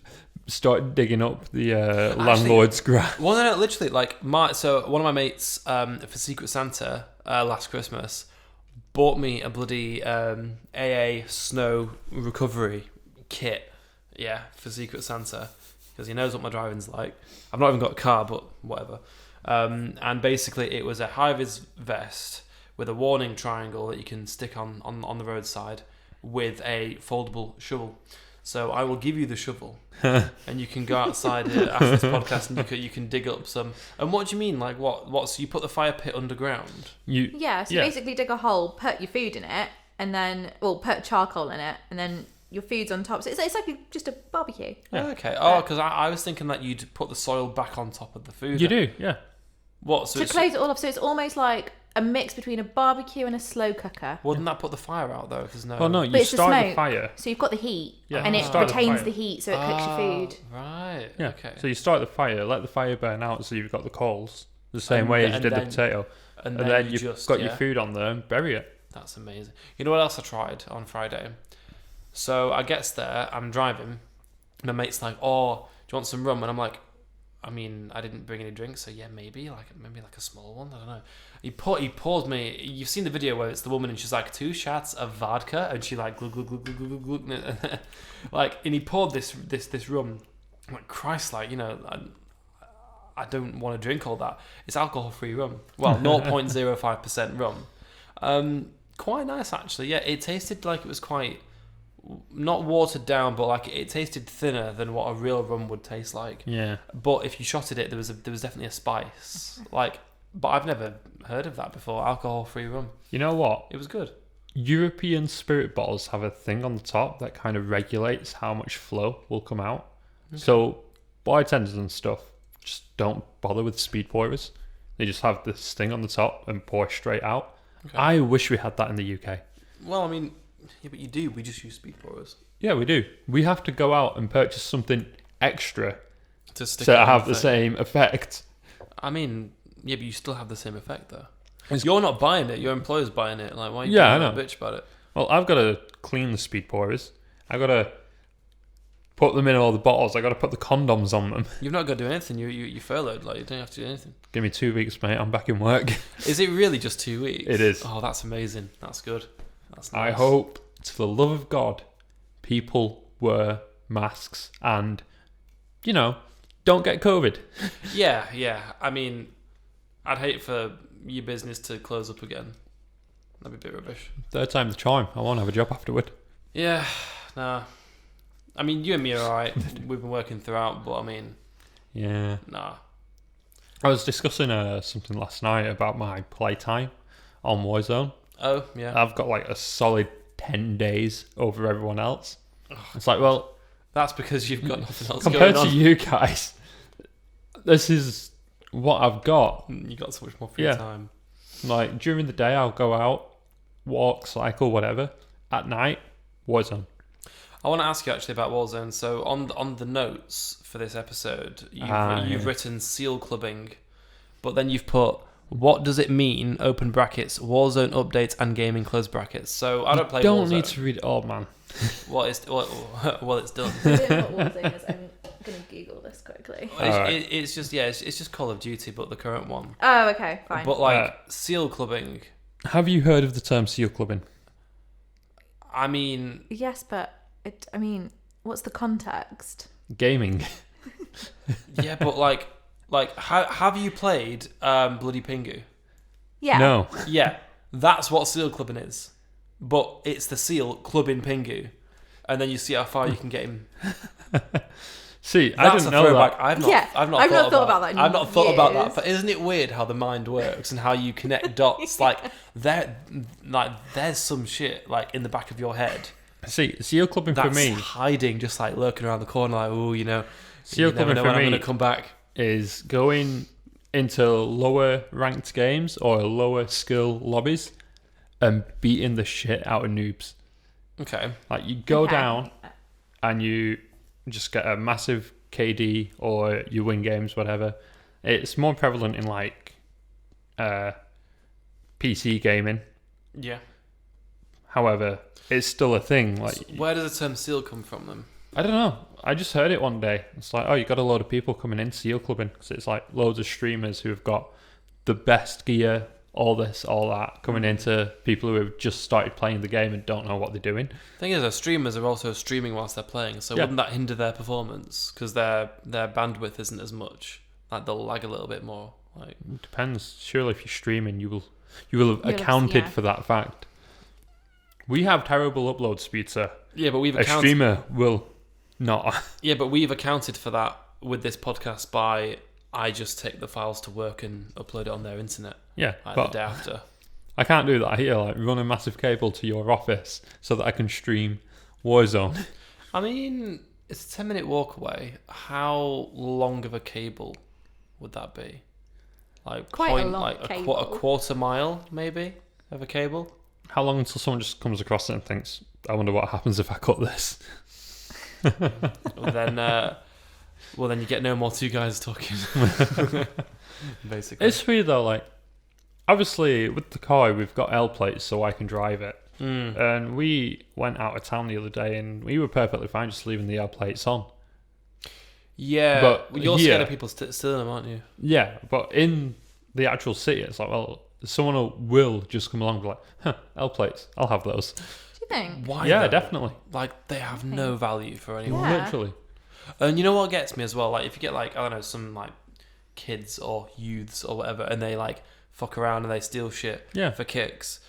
start digging up the landlord's grass. Well, no, literally, like one of my mates for Secret Santa last Christmas bought me a bloody AA snow recovery kit. Yeah, for Secret Santa, because he knows what my driving's like. I've not even got a car, but whatever. And basically, it was a high-vis vest with a warning triangle that you can stick on the roadside with a foldable shovel. So I will give you the shovel, and you can go outside after this podcast, and you can dig up some. And what do you mean? Like what? So you put the fire pit underground? Basically dig a hole, put your food in it, and then put charcoal in it, and then your food's on top. So it's like just a barbecue. Yeah. Okay. Oh, because I was thinking that you'd put the soil back on top of the food. You do, yeah. What? So to close it all off, so it's almost like a mix between a barbecue and a slow cooker. Wouldn't that put the fire out though? Because Well, no, you start the fire. So you've got the heat, Yeah, and it retains the heat, so it cooks your food. Right. Yeah. Okay. So you start the fire, let the fire burn out, so you've got the coals the same way as you did the potato, and then you've got your food on there and bury it. That's amazing. You know what else I tried on Friday? So I gets there, I'm driving, my mate's like, "Oh, do you want some rum?" And I'm like, I mean, I didn't bring any drinks, so yeah, maybe like a small one. I don't know. He pours me. You've seen the video where it's the woman and she's like 2 shots of vodka, and she like glug glug glug glug glug glug, glug. Like, and he poured this rum. I'm like, Christ, like, you know, I don't want to drink all that. It's alcohol-free rum. Well, 0.05% rum. Quite nice actually. Yeah, it tasted like it was quite. Not watered down, but like it tasted thinner than what a real rum would taste like. Yeah. But if you shotted it, there was definitely a spice. Like, but I've never heard of that before. Alcohol-free rum. You know what? It was good. European spirit bottles have a thing on the top that kind of regulates how much flow will come out. Okay. So bartenders and stuff just don't bother with speed pourers. They just have this thing on the top and pour straight out. Okay. I wish we had that in the UK. Well, I mean. Yeah, but you do. We just use speed pourers. Yeah, we do. We have to go out and purchase something extra to have the same effect. I mean, yeah, but you still have the same effect, though. You're not buying it. Your employer's buying it. Like, why are you being a bitch about it? Well, I've got to clean the speed pourers. I've got to put them in all the bottles. I've got to put the condoms on them. You've not got to do anything. You furloughed. Like, you don't have to do anything. Give me 2 weeks, mate. I'm back in work. Is it really just 2 weeks? It is. Oh, that's amazing. That's good. That's nice. I hope, to the love of God, people wear masks and, you know, don't get COVID. Yeah. I mean, I'd hate for your business to close up again. That'd be a bit rubbish. Third time's the charm. I won't have a job afterward. Yeah, nah. I mean, you and me are alright. We've been working throughout, but I mean... Yeah. Nah. I was discussing something last night about my playtime on Warzone. Oh, yeah. I've got like a solid 10 days over everyone else. It's like, well... That's because you've got nothing else going on. Compared to you guys, this is what I've got. You got so much more free time. Like, during the day, I'll go out, walk, cycle, whatever. At night, Warzone. I want to ask you actually about Warzone. So on the notes for this episode, you've written seal clubbing, but then you've put, what does it mean, open brackets, Warzone updates and gaming, close brackets. So I don't play Warzone. You don't need to read it all, man. Well, it's done. I don't know what Warzone is. I'm going to Google this quickly. It's just Call of Duty, but the current one. Oh, okay, fine. But like seal clubbing. Have you heard of the term seal clubbing? I mean... Yes, but... what's the context? Gaming. Yeah, but like, have you played Bloody Pingu? Yeah. No. Yeah, that's what seal clubbing is. But it's the seal clubbing Pingu, and then you see how far you can get him. See, I didn't know that. I've not thought about that. I've not thought about that. But isn't it weird how the mind works and how you connect dots? There's some shit like in the back of your head. See, seal clubbing for me, hiding, just like lurking around the corner, like, oh, you know, seal clubbing for me, I'm going to come back. Is going into lower ranked games or lower skill lobbies and beating the shit out of noobs. Okay. Like, you go down and you just get a massive KD or you win games, whatever, It's more prevalent in like PC gaming. Yeah. However, it's still a thing. Like, so where does the term seal come from then? I don't know. I just heard it one day. It's like, oh, you got a load of people coming in seal clubbing, because it's like loads of streamers who have got the best gear, all this, all that, coming into people who have just started playing the game and don't know what they're doing. Thing is, streamers are also streaming whilst they're playing, so wouldn't that hinder their performance? Because their bandwidth isn't as much. Like, they'll lag a little bit more. Like, it depends. Surely if you're streaming, you will have accounted for that fact. We have terrible upload speed, sir. Yeah, but a streamer will not. Yeah, but we've accounted for that with this podcast by I just take the files to work and upload it on their internet. Yeah, like but the day after. I can't do that here. Like, run a massive cable to your office so that I can stream Warzone. I mean, it's a 10-minute walk away. How long of a cable would that be? Like quite a long cable. A quarter mile, maybe, of a cable. How long until someone just comes across it and thinks, I wonder what happens if I cut this? Well, then you get no more two guys talking. Basically. It's weird though, like, obviously with the car we've got L plates so I can drive it. And we went out of town the other day and we were perfectly fine just leaving the L plates on. Yeah, but you're scared of people stealing them, aren't you? Yeah, but in the actual city, it's like, well, someone will just come along and be like, huh, L plates, I'll have those. Do you think? Why? Yeah, though? Definitely. Like, they have no value for anyone. Yeah. Literally. And you know what gets me as well? Like, if you get, like, I don't know, some, like, kids or youths or whatever, and they, like, fuck around and they steal shit for kicks,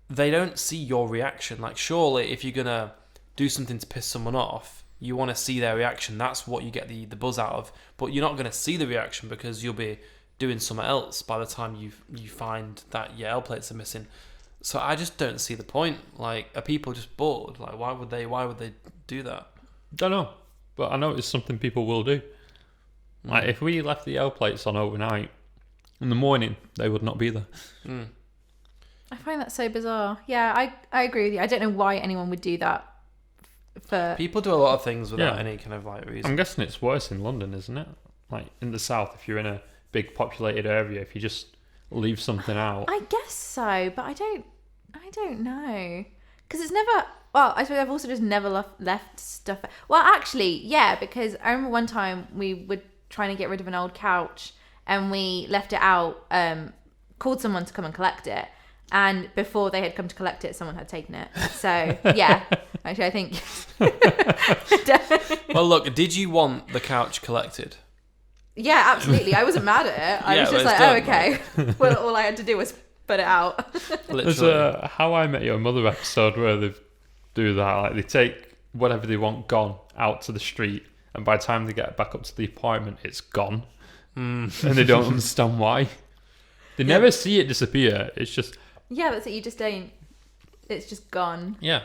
they don't see your reaction. Like, surely, if you're going to do something to piss someone off, you want to see their reaction. That's what you get the buzz out of. But you're not going to see the reaction because you'll be doing something else by the time you find that your L plates are missing. So I just don't see the point. Like, are people just bored? Like, why would they do that? Don't know. But I know it's something people will do. Like, if we left the L plates on overnight, in the morning, they would not be there. I find that so bizarre. Yeah, I agree with you. I don't know why anyone would do that. People do a lot of things without any kind of, like, reason. I'm guessing it's worse in London, isn't it? Like, in the south, if you're in a big populated area, if you just leave something out. I guess so, but I don't know. Because it's never... Well, I suppose I've also just never left stuff... Well, actually, yeah, because I remember one time we were trying to get rid of an old couch and we left it out, called someone to come and collect it. And before they had come to collect it, someone had taken it. So, yeah. Actually, I think... Well, look, did you want the couch collected? Yeah, absolutely. I wasn't mad at it. I was just like, oh, okay. Well, all I had to do was put it out. There's a How I Met Your Mother episode where they do that. Like, they take whatever they want gone out to the street, and by the time they get back up to the apartment, it's gone. And they don't understand why. They never see it disappear. It's just... Yeah, that's it. You just don't... It's just gone. Yeah.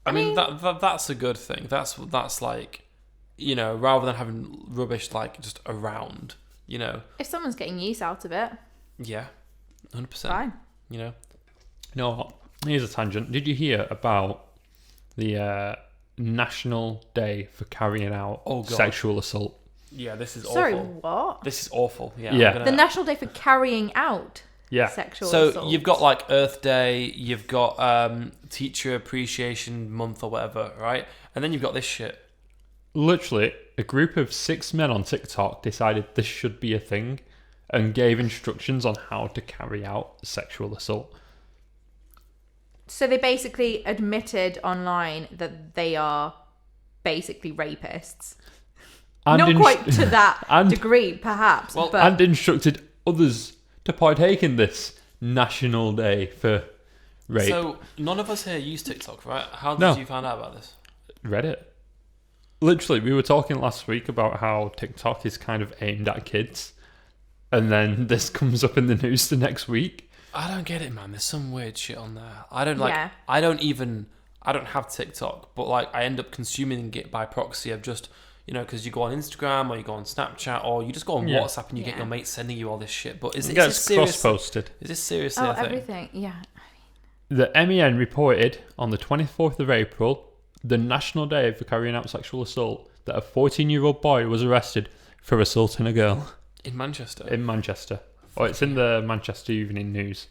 I mean that's a good thing. That's like, you know, rather than having rubbish, like, just around, you know. If someone's getting use out of it. Yeah. 100%. Fine. You know. You know what? Here's a tangent. Did you hear about the National Day for carrying out sexual assault? Yeah, this is awful. Sorry, what? This is awful. Yeah. The National Day for carrying out sexual assault. So you've got, like, Earth Day, you've got Teacher Appreciation Month or whatever, right? And then you've got this shit. Literally, a group of 6 men on TikTok decided this should be a thing and gave instructions on how to carry out sexual assault. So they basically admitted online that they are basically rapists. Not quite to that degree, perhaps. Well, and instructed others to partake in this National Day for rape. So none of us here use TikTok, right? How did you find out about this? Reddit. Literally, we were talking last week about how TikTok is kind of aimed at kids, and then this comes up in the news the next week. I don't get it, man. There's some weird shit on there. I don't have TikTok, but, like, I end up consuming it by proxy of just, you know, because you go on Instagram or you go on Snapchat or you just go on WhatsApp and you get your mates sending you all this shit. But is this cross-posted? Is this seriously a thing? Everything, yeah. The MEN reported on the 24th of April, the National Day for carrying out sexual assault, that a 14-year-old boy was arrested for assaulting a girl. In Manchester? In Manchester. Oh, it's in the Manchester Evening News.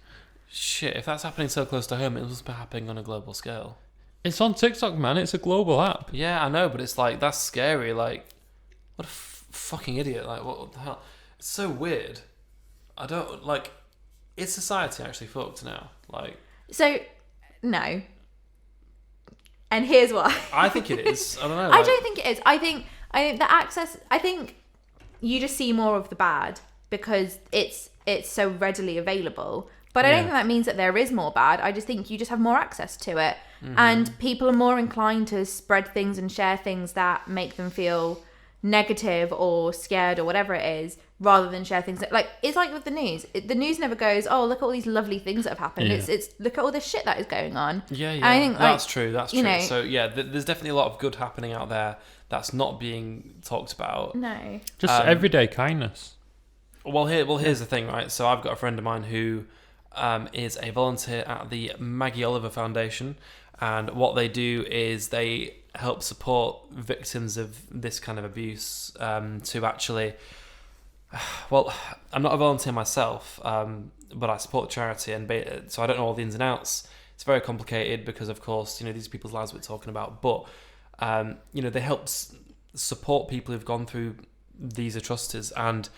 Shit, if that's happening so close to home, it must be happening on a global scale. It's on TikTok, man. It's a global app. Yeah, I know, but it's like, that's scary. Like, what a fucking idiot. Like, what the hell? It's so weird. I don't, like, is society actually fucked now? Like... So, no. And here's why. I think it is. I don't know. I don't think it is. I think the access... I think you just see more of the bad because it's so readily available. But I don't think that means that there is more bad. I just think you just have more access to it. Mm-hmm. And people are more inclined to spread things and share things that make them feel negative or scared or whatever it is, rather than share things that, like, it's like with the news. The news never goes, oh, look at all these lovely things that have happened. Yeah. It's look at all this shit that is going on. Yeah. And I think, that's true. That's true. Know, so yeah, there's definitely a lot of good happening out there that's not being talked about. No. Just everyday kindness. Here's the thing, right? So I've got a friend of mine who is a volunteer at the Maggie Oliver Foundation, and what they do is they help support victims of this kind of abuse to actually... Well, I'm not a volunteer myself, but I support charity, and so I don't know all the ins and outs. It's very complicated because, of course, these people's lives we're talking about, but they help support people who've gone through these atrocities, and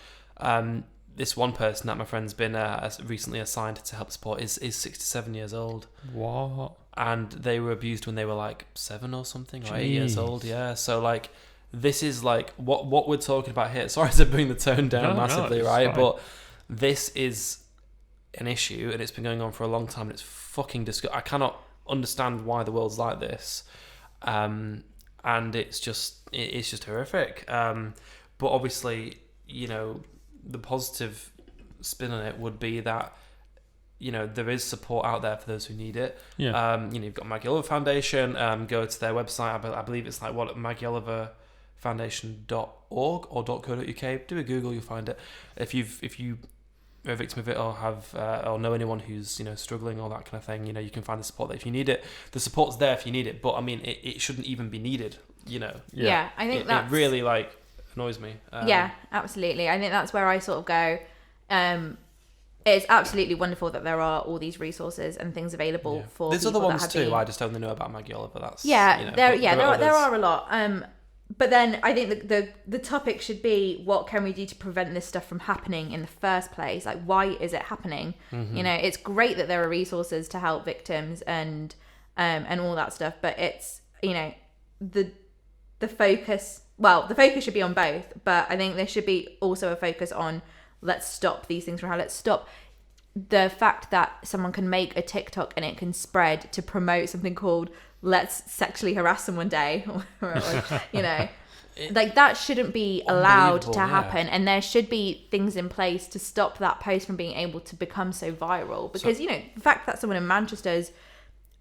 this one person that my friend's been recently assigned to help support is 67 years old. What? And they were abused when they were like 7 or something, or 8 years old. Yeah, so like this is like what we're talking about here. Sorry to bring the tone down massively, right? Fine. But this is an issue, and it's been going on for a long time. And it's fucking disgusting. I cannot understand why the world's like this, and it's just horrific. But obviously, the positive spin on it would be that there is support out there for those who need it. Yeah. You've got Maggie Oliver Foundation. Go to their website. I believe it's like MaggieOliverFoundation.org or .co.uk. Do a Google, you'll find it. If you are a victim of it or have or know anyone who's struggling or that kind of thing, you can find the support there if you need it. The support's there if you need it, but I mean it shouldn't even be needed. Yeah, I think it really annoys me. Yeah, absolutely. I think that's where I sort of go. It's absolutely wonderful that there are all these resources and things available for. There's people other ones that too. Been... I just only know about Maggie Oliver. That's there are a lot. But then I think the topic should be, what can we do to prevent this stuff from happening in the first place? Like, why is it happening? Mm-hmm. It's great that there are resources to help victims and all that stuff, but it's the focus. Well, the focus should be on both, but I think there should be also a focus on, let's stop these things from happening. Let's stop the fact that someone can make a TikTok and it can spread to promote something called "Let's sexually harass someone day," or like that shouldn't be allowed to happen. And there should be things in place to stop that post from being able to become so viral. Because the fact that someone in Manchester's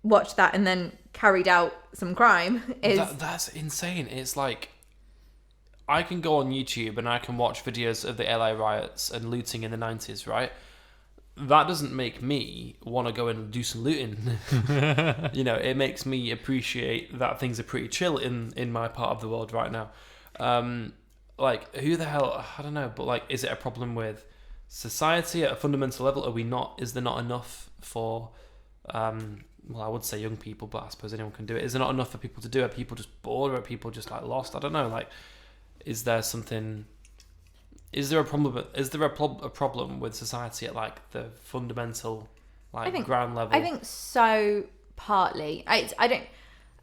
watched that and then carried out some crime is that's insane. It's like, I can go on YouTube and I can watch videos of the LA riots and looting in the 90s, right? That doesn't make me want to go and do some looting. It makes me appreciate that things are pretty chill in my part of the world right now. Like, who the hell, I don't know, but like, is it a problem with society at a fundamental level? Is there not enough for, well, I would say young people, but I suppose anyone can do it. Is there not enough for people to do it? Are people just bored, or are people just like lost? I don't know, like, is there something? Is there a problem? Is there a problem with society at like the fundamental, ground level? I think so. Partly, I don't.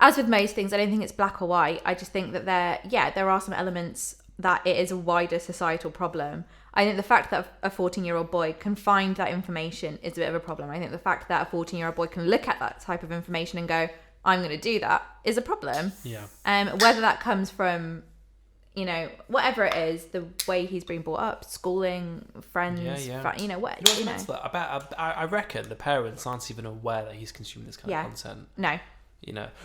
As with most things, I don't think it's black or white. I just think that there are some elements that it is a wider societal problem. I think the fact that a 14-year-old boy can find that information is a bit of a problem. I think the fact that a 14-year-old boy can look at that type of information and go, "I'm going to do that," is a problem. Yeah. Whether that comes from, whatever it is, the way he's been brought up, schooling, friends, I reckon the parents aren't even aware that he's consuming this kind of content. No.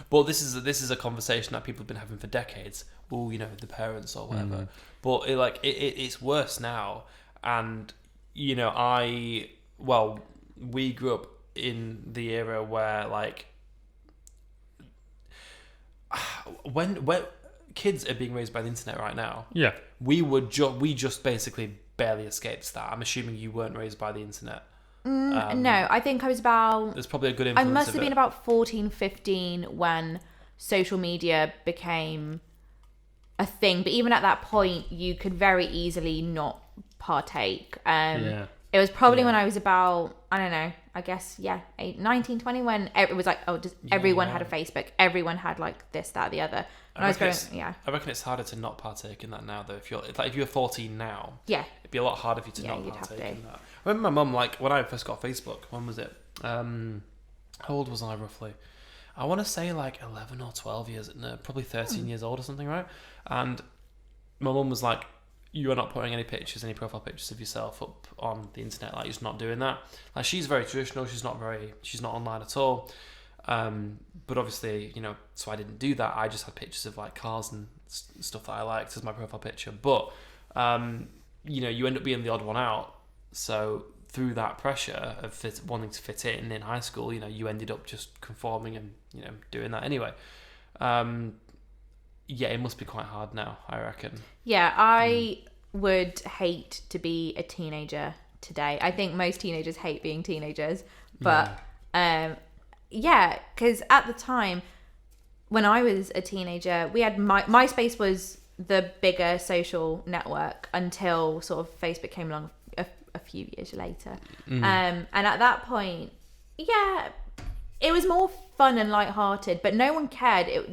But this is a conversation that people have been having for decades. Oh, the parents or whatever. Mm. But it's worse now. And we grew up in the era where when kids are being raised by the internet right now. Yeah. We just basically barely escaped that. I'm assuming you weren't raised by the internet. No, I think I was about... There's probably a good influence. I must have been about 14, 15 when social media became a thing. But even at that point, you could very easily not partake. It was probably when I was about, I don't know, I guess, 19, 20, when it was like, everyone had a Facebook. Everyone had like this, that, the other. And I reckon it's harder to not partake in that now, though. If you're 14 now, it'd be a lot harder for you to not partake in that. I remember my mum, like, when I first got Facebook, when was it? How old was I roughly? I want to say like 11 or 12 years, no, probably 13 years old or something, right? And my mum was like, you are not putting any profile pictures of yourself up on the internet. Like, you're just not doing that. Like, she's very traditional. She's not online at all. But obviously, so I didn't do that. I just had pictures of like cars and stuff that I liked as my profile picture. But, you end up being the odd one out. So through that pressure of wanting to fit in high school, you ended up just conforming and, doing that anyway. It must be quite hard now, I reckon. Yeah, I would hate to be a teenager today. I think most teenagers hate being teenagers. But, because at the time, when I was a teenager, we had MySpace was the bigger social network until sort of Facebook came along a few years later. And at that point, it was more fun and lighthearted, but no one cared. I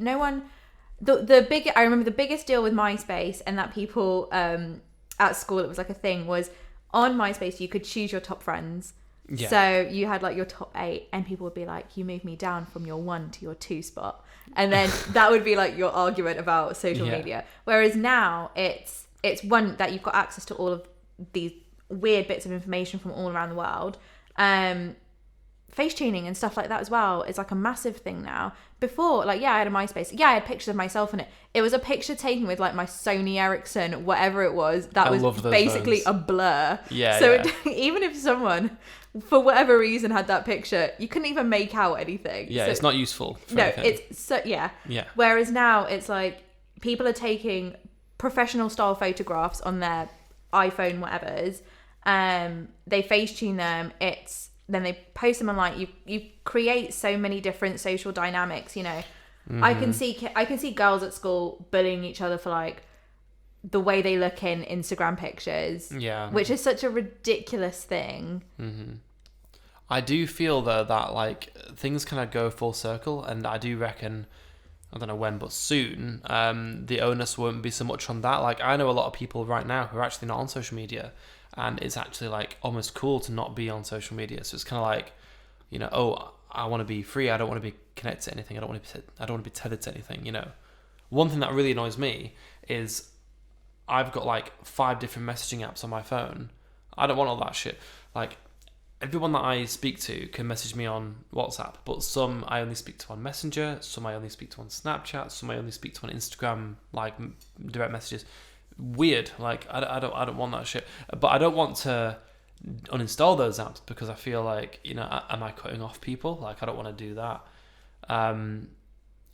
remember the biggest deal with MySpace, and that people at school, it was like a thing, was on MySpace you could choose your top friends. Yeah. So you had like your top 8, and people would be like, you moved me down from your 1 to your 2 spot, and then that would be like your argument about social media. Whereas now it's one that you've got access to all of these weird bits of information from all around the world. Face tuning and stuff like that as well is like a massive thing now. Before, like, I had a MySpace. I had pictures of myself in it. It was a picture taken with like my Sony Ericsson, whatever it was, that was basically a blur. Even if someone, for whatever reason, had that picture, you couldn't even make out anything. It's not useful for anything. It's so, Whereas now it's like people are taking professional style photographs on their iPhone, whatever's. They face tune them. Then they post them online. You create so many different social dynamics. I can see girls at school bullying each other for like the way they look in Instagram pictures. Which is such a ridiculous thing. I do feel though that like things kind of go full circle, and I do reckon, I don't know when, but soon, the onus won't be so much on that. Like, I know a lot of people right now who are actually not on social media, and it's actually like almost cool to not be on social media. So it's kind of like, I want to be free. I don't want to be connected to anything. I don't want to be tethered to anything. One thing that really annoys me is I've got like 5 different messaging apps on my phone. I don't want all that shit. Like, everyone that I speak to can message me on WhatsApp, but some I only speak to on Messenger, some I only speak to on Snapchat, some I only speak to on Instagram, like direct messages. Weird. Like, I don't want that shit. But I don't want to uninstall those apps because I feel like, am I cutting off people? Like, I don't want to do that.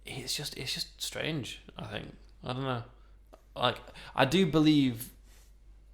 It's just strange, I think. I don't know. Like, I do believe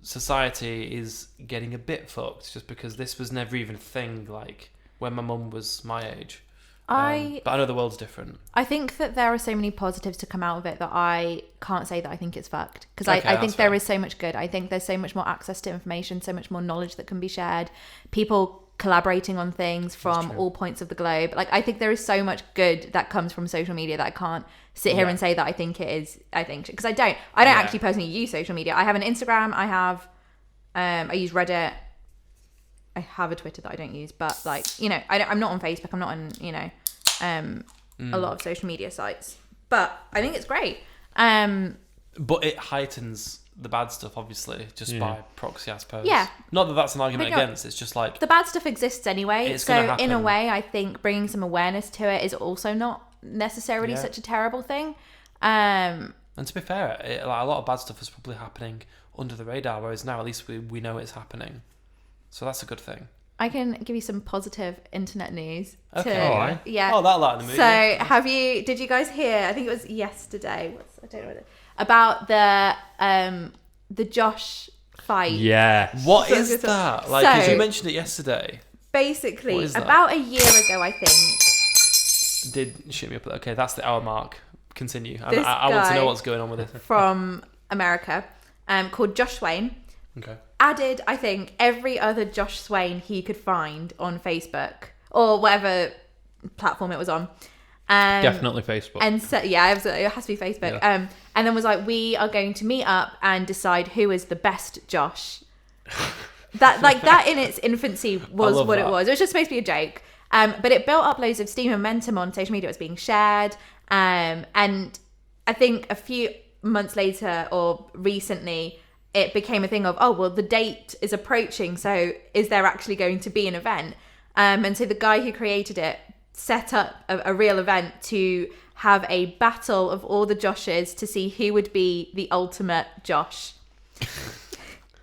society is getting a bit fucked just because this was never even a thing, like, when my mum was my age. But I know the world's different. I think that there are so many positives to come out of it that I can't say that I think it's fucked. Because I think there is so much good. I think there's so much more access to information, so much more knowledge that can be shared. People collaborating on things from all points of the globe. Like, I think there is so much good that comes from social media that I can't sit here and say that I think it is. Because I don't actually personally use social media. I have an Instagram. I have, I use Reddit. I have a Twitter that I don't use, but like, I'm not on Facebook. I'm not on, a lot of social media sites, but I think it's great. But it heightens the bad stuff, obviously, just by proxy, I suppose. Not that that's an argument against. It's just like the bad stuff exists anyway. So in a way, I think bringing some awareness to it is also not necessarily such a terrible thing. And to be fair, a lot of bad stuff is probably happening under the radar, whereas now at least we know it's happening. So that's a good thing. I can give you some positive internet news. Okay. Yeah. Oh, that light in the mood. So did you guys hear, I think it was yesterday, I don't know what about the Josh fight. Yeah. What is that? Like, because you mentioned it yesterday. Basically, about a year ago, I think. Did shit me up. Okay, that's the hour mark. Continue. I want to know what's going on with it. From America, called Josh Swain. Okay. Added, I think, every other Josh Swain he could find on Facebook or whatever platform it was on. Definitely Facebook. And so, yeah, it has to be Facebook. Yeah. And then was like, we are going to meet up and decide who is the best Josh. that in its infancy was what it was. It was just supposed to be a joke. But it built up loads of steam and momentum on social media. It was being shared. And I think a few months later or recently, it became a thing of, oh, well, the date is approaching. So is there actually going to be an event? And so the guy who created it set up a real event to have a battle of all the Joshes to see who would be the ultimate Josh.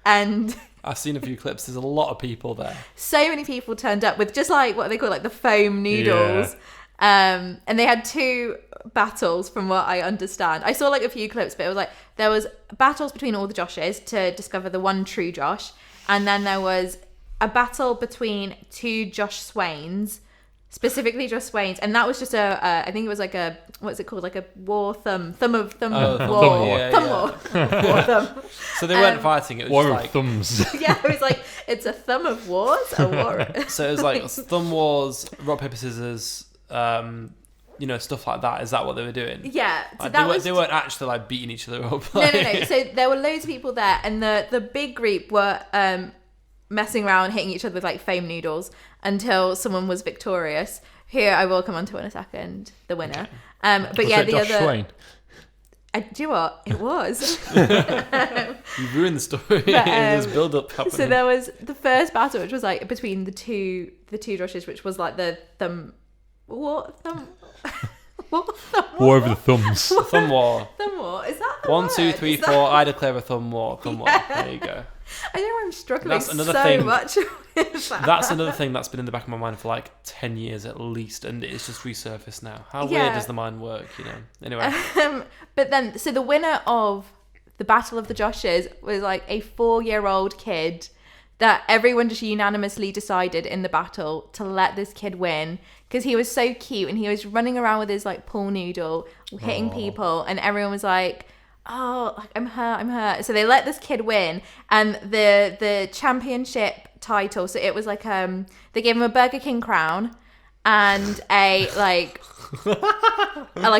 And I've seen a few clips. There's a lot of people there. So many people turned up with just like what they call like the foam noodles. Yeah. And they had 2 battles from what I understand. I saw like a few clips, but it was like there was battles between all the Joshes to discover the one true Josh. And then there was a battle between 2 Josh Swains, specifically Josh Swains. And that was just I think it was like a, what's it called? Like a war thumb war. War thumb. So they weren't fighting. It was war just of like thumbs. Yeah, it was like, it's a thumb of wars, a war. So it was like thumb wars, rock, paper, scissors, stuff like that. Is that what they were doing? Yeah. So like they weren't actually like beating each other up. No. So there were loads of people there, and the big group were messing around, hitting each other with like foam noodles until someone was victorious. Who I will come on to in a second, the winner. Okay. But yeah, the Josh other. Swain? Do you know what? It was. You ruined the story. There's build up happening. So there was the first battle, which was like between the two Joshes, which was like the thumb. What thumb? What thumb? War of the thumbs. Thumb war. Thumb war. Is that the 1, word? 2, 3, 4. I declare a thumb war. Thumb war. There you go. I know I'm struggling That's another so thing. much with that. That's another thing that's been in the back of my mind for like 10 years at least, and it's just resurfaced now. How weird does the mind work, Anyway. But then, so the winner of the Battle of the Joshes was like a 4-year-old kid that everyone just unanimously decided in the battle to let this kid win because he was so cute and he was running around with his like pool noodle, hitting people, and everyone was like, oh, like, I'm hurt. So they let this kid win, and the championship title. So it was like they gave him a Burger King crown and a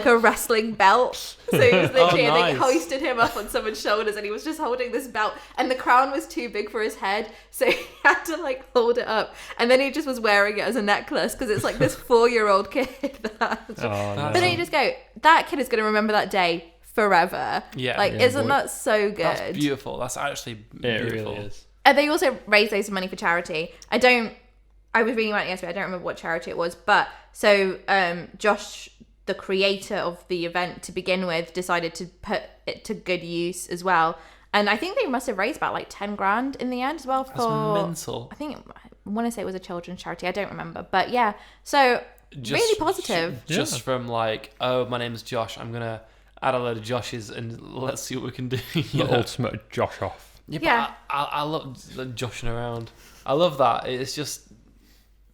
wrestling belt. So he was literally, nice. They hoisted him up on someone's shoulders, and he was just holding this belt, and the crown was too big for his head, so he had to like hold it up, and then he just was wearing it as a necklace because it's like this 4-year-old kid. But then you just go, that kid is going to remember that day forever. Yeah. Isn't that so good? That's beautiful. That's actually beautiful. It really is. And they also raised loads of money for charity. I was reading about it yesterday. I don't remember what charity it was, but so Josh, the creator of the event to begin with, decided to put it to good use as well. And I think they must have raised about like 10 grand in the end as well. That's mental. I want to say it was a children's charity. I don't remember, but yeah. So really positive. Just from like, oh, my name's Josh. I'm gonna add a load of Joshes and let's see what we can do. The ultimate Josh off. Yeah. I love joshing around. I love that. It's just.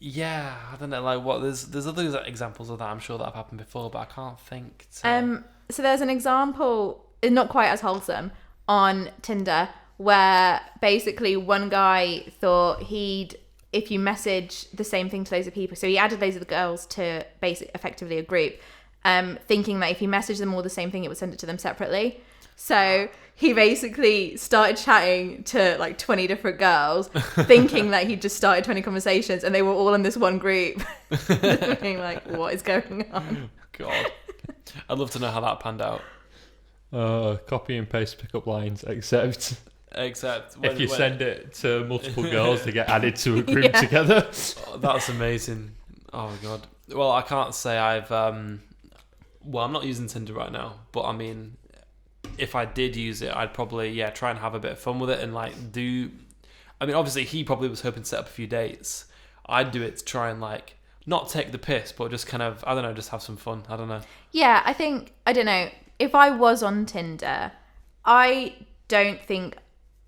Yeah, I don't know, like what there's other examples of that I'm sure that have happened before, but I can't think. So there's an example, not quite as wholesome, on Tinder where basically one guy thought if you message the same thing to loads of people, so he added loads of the girls to effectively a group, thinking that if you message them all the same thing, it would send it to them separately. So he basically started chatting to like 20 different girls, thinking that he'd just started 20 conversations, and they were all in this one group. Being like, what is going on? God. I'd love to know how that panned out. Copy and paste pickup lines, except if you send it to multiple girls, they get added to a group together. Oh, that's amazing. Oh my God. Well, I can't say I've... I'm not using Tinder right now, but I mean... If I did use it, I'd probably try and have a bit of fun with it and like do. I mean, obviously he probably was hoping to set up a few dates. I'd do it to try and like not take the piss, but just kind of just have some fun. I don't know. Yeah, I don't know. If I was on Tinder, I don't think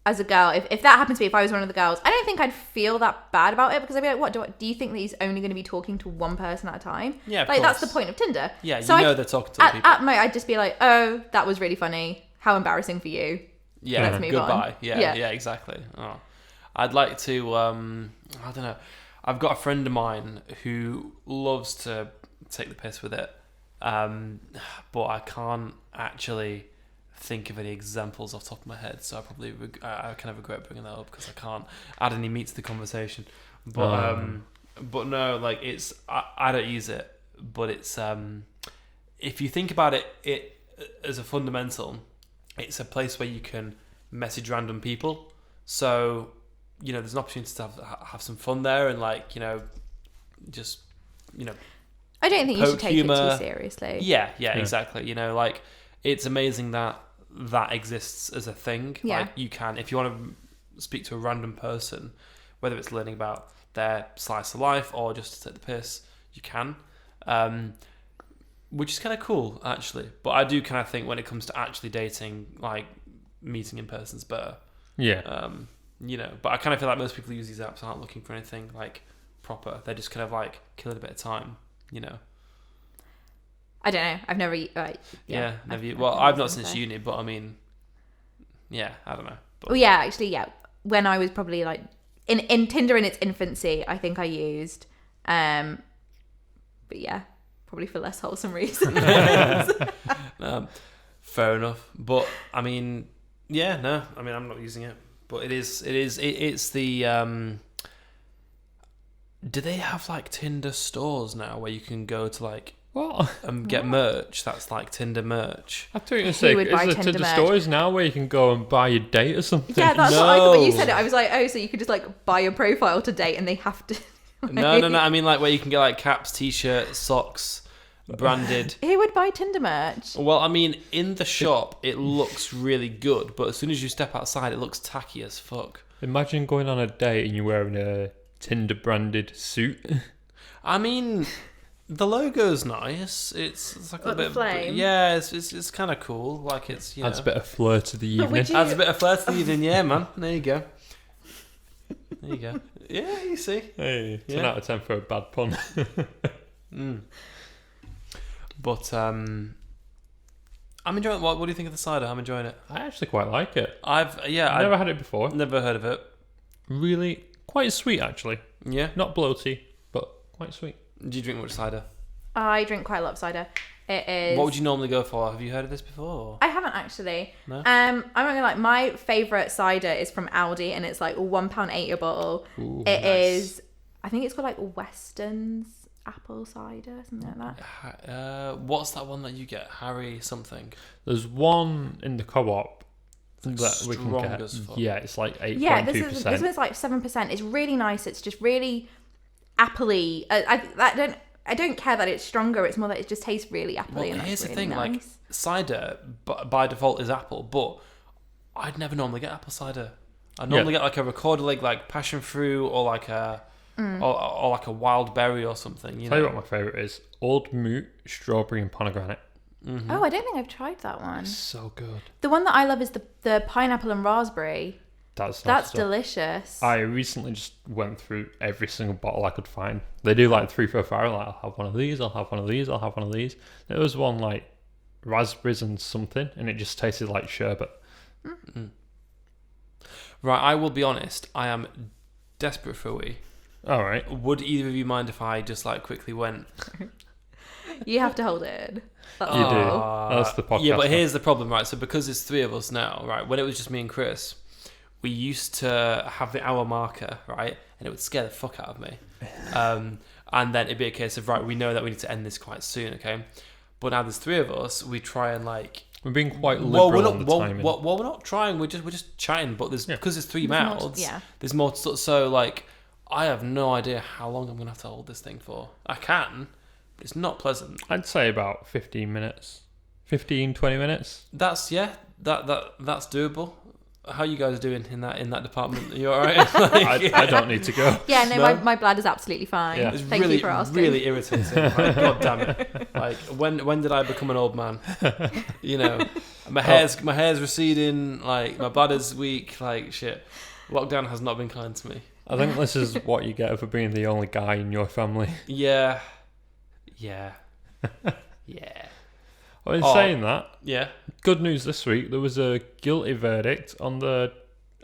as a girl, if that happened to me, if I was one of the girls, I don't think I'd feel that bad about it, because I'd be like, what, do you think that he's only going to be talking to one person at a time? Yeah, of like, course. that's the point of Tinder. Yeah, so they're talking to people. At most, I'd just be like, oh, that was really funny. How embarrassing for you. Yeah, let's move goodbye. on. Yeah, exactly. Oh. I'd like to, I don't know. I've got a friend of mine who loves to take the piss with it, but I can't actually think of any examples off the top of my head, so I kind of regret bringing that up because I can't add any meat to the conversation. But no, like I don't use it, but it's if you think about it as a fundamental, it's a place where you can message random people. So there's an opportunity to have some fun there, and just I don't think you should take it too seriously. Yeah, exactly. Like, it's amazing that exists as a thing. Yeah. Like, you can, if you want to speak to a random person, whether it's learning about their slice of life or just to take the piss, you can. Which is kind of cool, actually. But I do kind of think when it comes to actually dating, like, meeting in person's better. Yeah. But I kind of feel like most people who use these apps aren't looking for anything, like, proper. They're just kind of, like, killing a bit of time, I don't know. I've never... never. Well, I've not since uni, but I mean... Yeah, I don't know. But... Well, yeah, actually, yeah. When I was probably, like... In Tinder in its infancy, I think I used... But yeah, probably for less wholesome reasons. Fair enough. But, I mean... Yeah, no. I mean, I'm not using it. But it's the... Do they have, like, Tinder stores now where you can go to, like... What? Get merch that's like Tinder merch. I thought you were going to say, is there Tinder stores now where you can go and buy your date or something? Yeah, that's what I thought. When you said it, I was like, oh, so you could just like buy a profile to date and they have to... No. I mean, like, where you can get like caps, t-shirts, socks, branded. Who would buy Tinder merch? Well, I mean, in the shop, it looks really good, but as soon as you step outside, it looks tacky as fuck. Imagine going on a date and you're wearing a Tinder branded suit. I mean... The logo's nice. It's like a bit flame. Yeah, it's kind of cool. Like, it's adds a bit of flair to the evening. Adds a bit of flair to the evening. Yeah, man. There you go. Yeah, you see. Hey, 10 out of 10 for a bad pun. But I'm enjoying it. What do you think of the cider? I'm enjoying it. I actually quite like it. I've never had it before. Never heard of it. Really quite sweet, actually. Yeah. Not bloaty, but quite sweet. Do you drink much cider? I drink quite a lot of cider. It is... What would you normally go for? Have you heard of this before? I haven't actually. No? I'm not gonna lie. My favourite cider is from Aldi, and it's like £1.80 a bottle. Ooh, it nice. is. I think it's called like Weston's apple cider, something like that. What's that one that you get? Harry something. There's one in the co-op like that we can get. Yeah, it's like 8.2%. Yeah, this one's like 7%. It's really nice. It's just really appley. I don't care that it's stronger. It's more that it just tastes really appley. Well, and here's the really thing: nice. like, cider by default is apple, but I'd never normally get apple cider. I normally get like a Recorder like passion fruit or like a or like a wild berry or something. Tell you what my favourite is: Old Moot, strawberry and pomegranate. Mm-hmm. Oh, I don't think I've tried that one. It's so good. The one that I love is the pineapple and raspberry. That's delicious. I recently just went through every single bottle I could find. They do like 3 for $5. Like, I'll have one of these, I'll have one of these, I'll have one of these. There was one like raspberries and something, and it just tasted like sherbet. Mm. Right, I will be honest. I am desperate for a wee. All right. Would either of you mind if I just like quickly went? You have to hold it in. You do. That's the podcast. Yeah, but here's the problem, right? So because there's 3 of us now, right? When it was just me and Chris, we used to have the hour marker, right? And it would scare the fuck out of me. And then it'd be a case of, right, we know that we need to end this quite soon, okay? But now there's 3 of us, we try and like... We're being quite liberal on the timing. Well, we're not trying, we're just chatting, but because there's 3 mouths, there's more to... So, like, I have no idea how long I'm going to have to hold this thing for. I can, but it's not pleasant. I'd say about 15 minutes. 15, 20 minutes. That's, that's doable. how you guys doing in that department? Are you all right? Like, I don't need to go. Yeah, no? My bladder's absolutely fine. Yeah. It's Thank really, you for asking. really irritating. Like, God damn it! Like, when did I become an old man? You know, my hair's receding. Like, my bladder's weak. Like, shit. Lockdown has not been kind to me. I think this is what you get for being the only guy in your family. Yeah. Well, in saying that, yeah. good news this week. There was a guilty verdict on the.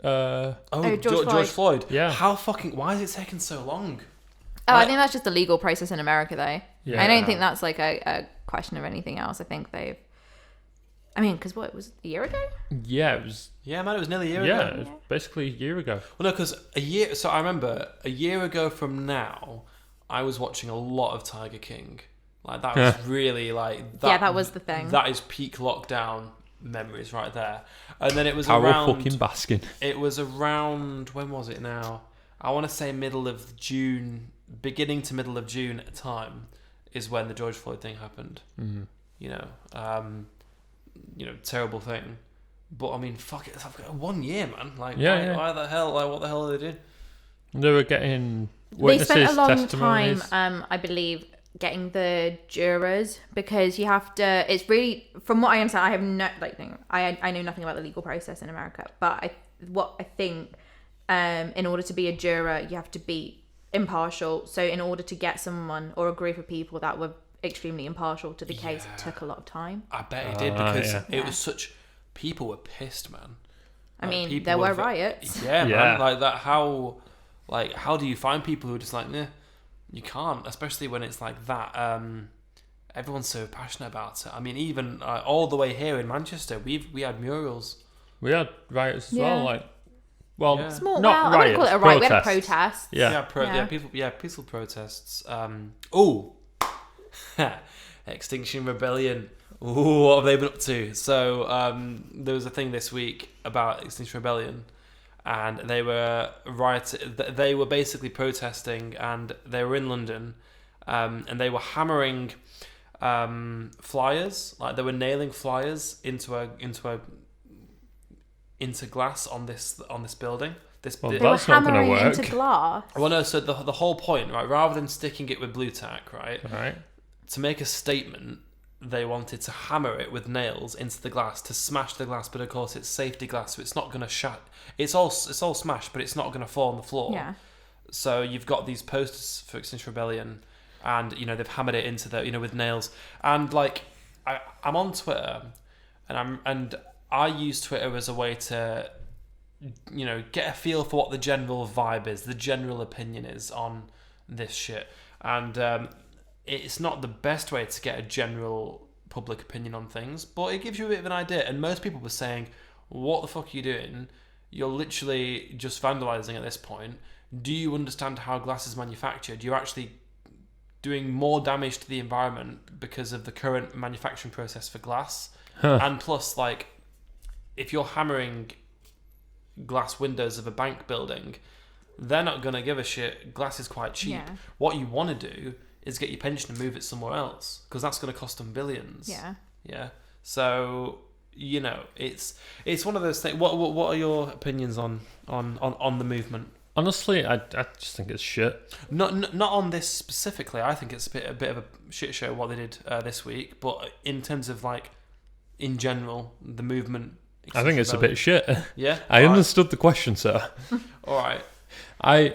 George Floyd. Yeah. Why is it taking so long? Oh, I think that's just the legal process in America, though. Yeah. I don't think that's like a question of anything else. I think they've. I mean, because what, it was a year ago? Yeah, it was. Yeah, man, it was nearly a year ago. Yeah, it was basically a year ago. Well, no, because a year. So I remember a year ago from now, I was watching a lot of Tiger King. Like, that was really like that. Yeah, that was the thing. That is peak lockdown memories right there. And then it was Power around. fucking basking. It was around. When was it now? I want to say middle of June, beginning to middle of June at time, is when the George Floyd thing happened. Mm-hmm. Terrible thing. But I mean, fuck it, I've got 1 year, man. Like, why the hell? Like, what the hell are they doing? They were getting They witnesses, spent a long testimonies. time, I believe, getting the jurors, because you have to. It's really, from what I understand, I have no I know nothing about the legal process in America, but I think, in order to be a juror, you have to be impartial. So in order to get someone or a group of people that were extremely impartial to the case, it took a lot of time. I bet it did, because it was such. People were pissed, man. I mean, there were riots. Yeah, man. Like that. How do you find people who are just like, nah, you can't, especially when it's like that. Everyone's so passionate about it. I mean, even all the way here in Manchester, we had murals. We had riots as well. Like, Small. not I riots. wouldn't call it a riot. Protests. We had protests. Yeah. Peaceful protests. Extinction Rebellion. Ooh, what have they been up to? So there was a thing this week about Extinction Rebellion, and they were They were basically protesting, and they were in London, and they were hammering flyers. Like, they were nailing flyers into glass on this building. That's They were not going to hammering work. into glass. Well, no. So the whole point, right? Rather than sticking it with blue tack, right? Right. To make a statement, they wanted to hammer it with nails into the glass to smash the glass, but of course it's safety glass, so it's not going to shatter. It's all smashed, but it's not going to fall on the floor. Yeah. So you've got these posters for Extinction Rebellion, and they've hammered it into the with nails. And like, I'm on Twitter, and I use Twitter as a way to get a feel for what the general vibe is, the general opinion is on this shit, and it's not the best way to get a general public opinion on things, but it gives you a bit of an idea. And most people were saying, what the fuck are you doing? You're literally just vandalising at this point. Do you understand how glass is manufactured? You're actually doing more damage to the environment because of the current manufacturing process for glass. And plus, like, if you're hammering glass windows of a bank building, they're not going to give a shit. Glass is quite cheap. Yeah. What you want to do is get your pension and move it somewhere else, because that's going to cost them billions. Yeah. So it's one of those things. What are your opinions on the movement? Honestly, I just think it's shit. Not on this specifically. I think it's a bit of a shit show what they did this week. But in terms of, like, in general, the movement. I think it's a bit shit. Yeah. I understood the question, sir. All right. I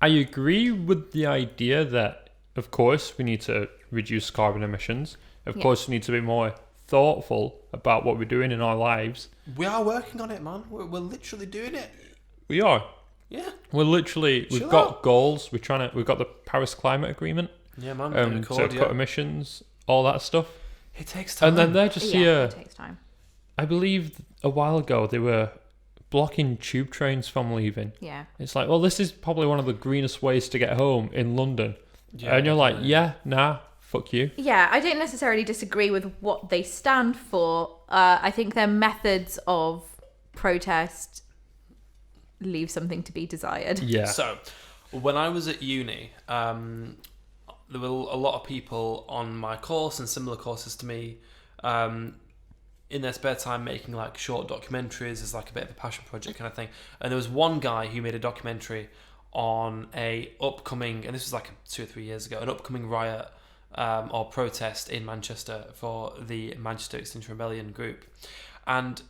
agree with the idea that, of course, we need to reduce carbon emissions. Of course, we need to be more thoughtful about what we're doing in our lives. We are working on it, man. We're literally doing it. We are. Yeah. We've got goals. We've got the Paris Climate Agreement. Yeah, man. To cut emissions, all that stuff. It takes time. And then they're just here. It takes time. I believe a while ago they were blocking tube trains from leaving. Yeah. It's like, well, this is probably one of the greenest ways to get home in London. Yeah, and you're like, fuck you. Yeah, I don't necessarily disagree with what they stand for. I think their methods of protest leave something to be desired. Yeah. So, when I was at uni, there were a lot of people on my course and similar courses to me in their spare time making like short documentaries as like a bit of a passion project kind of thing. And there was one guy who made a documentary on a upcoming, and this was like 2 or 3 years ago, an upcoming riot or protest in Manchester for the Manchester Extinction Rebellion group. And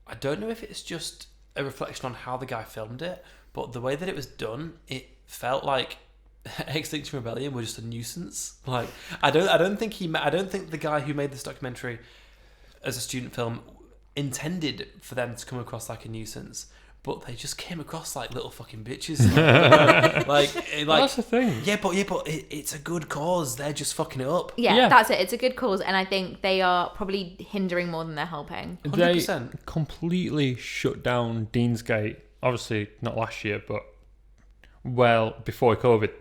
I don't know if it's just a reflection on how the guy filmed it, but the way that it was done, it felt like Extinction Rebellion were just a nuisance. Like I don't think the guy who made this documentary as a student film intended for them to come across like a nuisance, but they just came across like little fucking bitches. Like that's the thing. Yeah, but it's a good cause. They're just fucking it up. Yeah, that's it. It's a good cause, and I think they are probably hindering more than they're helping. 100%. They completely shut down Deansgate. Obviously, not last year, but before COVID,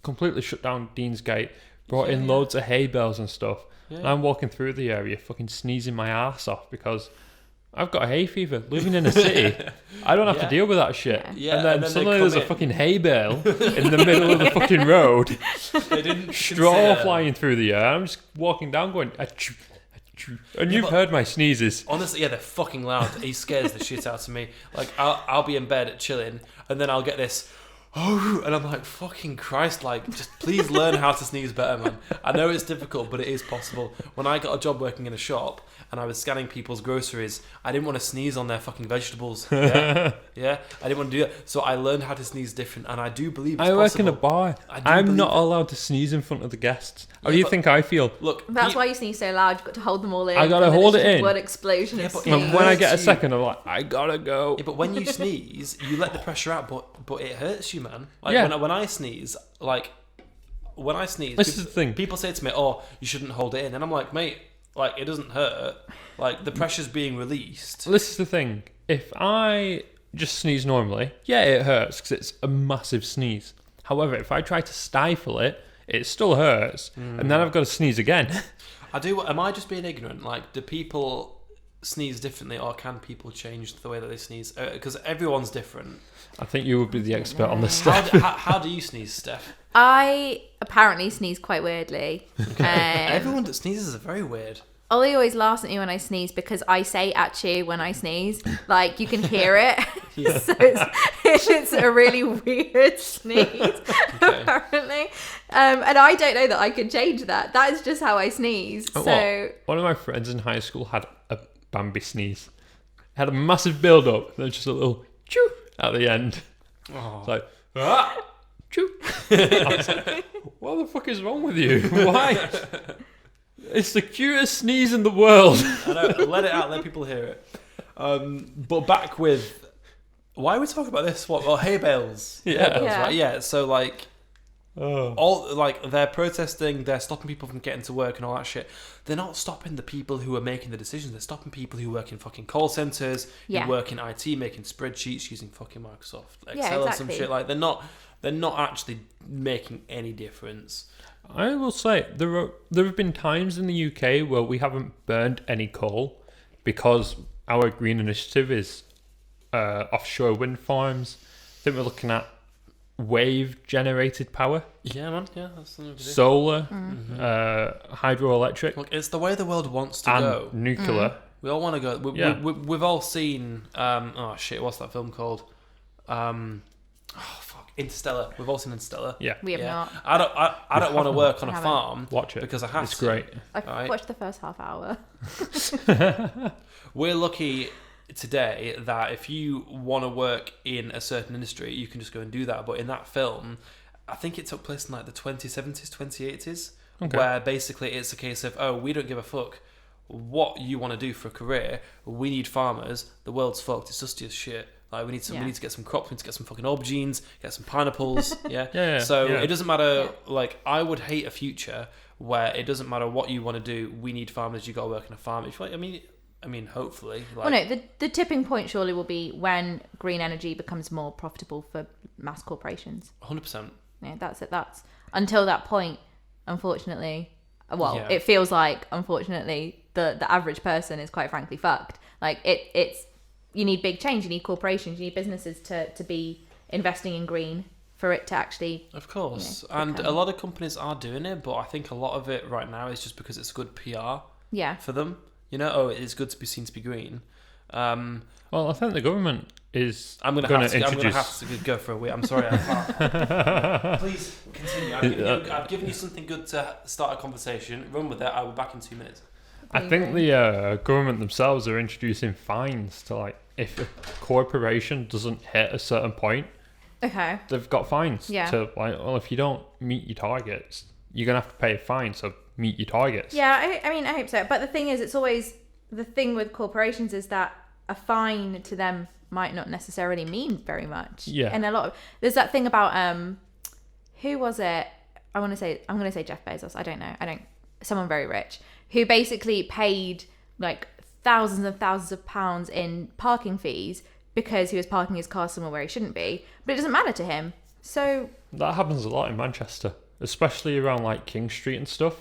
completely shut down Deansgate. Brought in loads of hay bales and stuff. Yeah. And I'm walking through the area, fucking sneezing my ass off because I've got a hay fever. Living in a city, I don't have to deal with that shit. Yeah. And then suddenly there's a fucking hay bale in the middle of the fucking road. They didn't straw flying through the air. I'm just walking down going, achoo, achoo. And you've heard my sneezes. Honestly, they're fucking loud. He scares the shit out of me. Like I'll be in bed chilling, and then I'll get this. Oh, and I'm like, fucking Christ, like, just please learn how to sneeze better, man. I know it's difficult, but it is possible. When I got a job working in a shop and I was scanning people's groceries, I didn't want to sneeze on their fucking vegetables. Yeah, I didn't want to do that. So I learned how to sneeze different, and I do believe it's possible. I work in a bar. I'm not allowed to sneeze in front of the guests. How do you think I feel? Look, that's why you sneeze so loud. You've got to hold them all in. I gotta hold it in. Blood explosion. And when I get a second, I'm like, I gotta go. Yeah, but when you sneeze, you let the pressure out, but it hurts you, man. Like when I sneeze, this is the thing. People say to me, "Oh, you shouldn't hold it in," and I'm like, "Mate, like it doesn't hurt. Like the pressure's being released." This is the thing. If I just sneeze normally, it hurts because it's a massive sneeze. However, if I try to stifle it, it still hurts, and then I've got to sneeze again. Am I just being ignorant? Like, do people sneeze differently, or can people change the way that they sneeze? Because everyone's different. I think you would be the expert on this stuff. How do you sneeze, Steph? I apparently sneeze quite weirdly. Everyone that sneezes are very weird. Ollie always laughs at me when I sneeze because I say "achoo" when I sneeze. Like, you can hear it. So it's a really weird sneeze, apparently. And I don't know that I could change that. That is just how I sneeze. So one of my friends in high school had a Bambi sneeze. Had a massive build-up. Then just a little choo at the end. Oh. It's like, choo. I was like, what the fuck is wrong with you? Why? It's the cutest sneeze in the world. I know, let it out, let people hear it. But back with, why are we talking about this? What? Well, hay bales. Yeah. Hay bales, right? Yeah. So like, all like they're protesting, they're stopping people from getting to work and all that shit. They're not stopping the people who are making the decisions. They're stopping people who work in fucking call centers, who work in IT, making spreadsheets using fucking Microsoft Excel or some shit. Like they're not actually making any difference. I will say there have been times in the UK where we haven't burned any coal because our green initiative is offshore wind farms. I think we're looking at wave generated power. Yeah, man. Yeah, that's something to do. Solar, hydroelectric. Look, it's the way the world wants to and go. Nuclear. We all want to go. We've all seen. What's that film called? Interstellar. We've all seen Interstellar. Yeah, we have not. I don't want to work on a farm. Watch it because I have to. It's great. I've watched the first half hour. We're lucky today that if you want to work in a certain industry, you can just go and do that. But in that film, I think it took place in like the 2070s, 2080s, where basically it's a case of, we don't give a fuck what you want to do for a career. We need farmers. The world's fucked. It's dusty as shit. Like we need to get some crops. We need to get some fucking aubergines. Get some pineapples. It doesn't matter. Like I would hate a future where it doesn't matter what you want to do. We need farmers. You got to work on a farm. I mean, hopefully. The tipping point surely will be when green energy becomes more profitable for mass corporations. 100%. Yeah, that's it. That's until that point. Unfortunately, it feels like unfortunately the average person is quite frankly fucked. Like it's. You need big change. You need corporations. You need businesses to be investing in green for it to actually. Of course, and a lot of companies are doing it, but I think a lot of it right now is just because it's good PR. Yeah. For them, You know, it's good to be seen to be green. Well, I think the government is. I'm going to have to go for a wee. I'm sorry, I can't. Please continue. I've given you something good to start a conversation. Run with it. I'll be back in 2 minutes. I think the government themselves are introducing fines to, like, if a corporation doesn't hit a certain point, they've got fines to, like, well, if you don't meet your targets, you're gonna have to pay a fine to meet your targets. Yeah, I mean, I hope so. But the thing is, it's always the thing with corporations is that a fine to them might not necessarily mean very much. Yeah, and there's that thing about who was it? I'm gonna say Jeff Bezos. I don't know. Someone very rich who basically paid like thousands and thousands of pounds in parking fees because he was parking his car somewhere where he shouldn't be, but it doesn't matter to him. So that happens a lot in Manchester, especially around like King Street and stuff.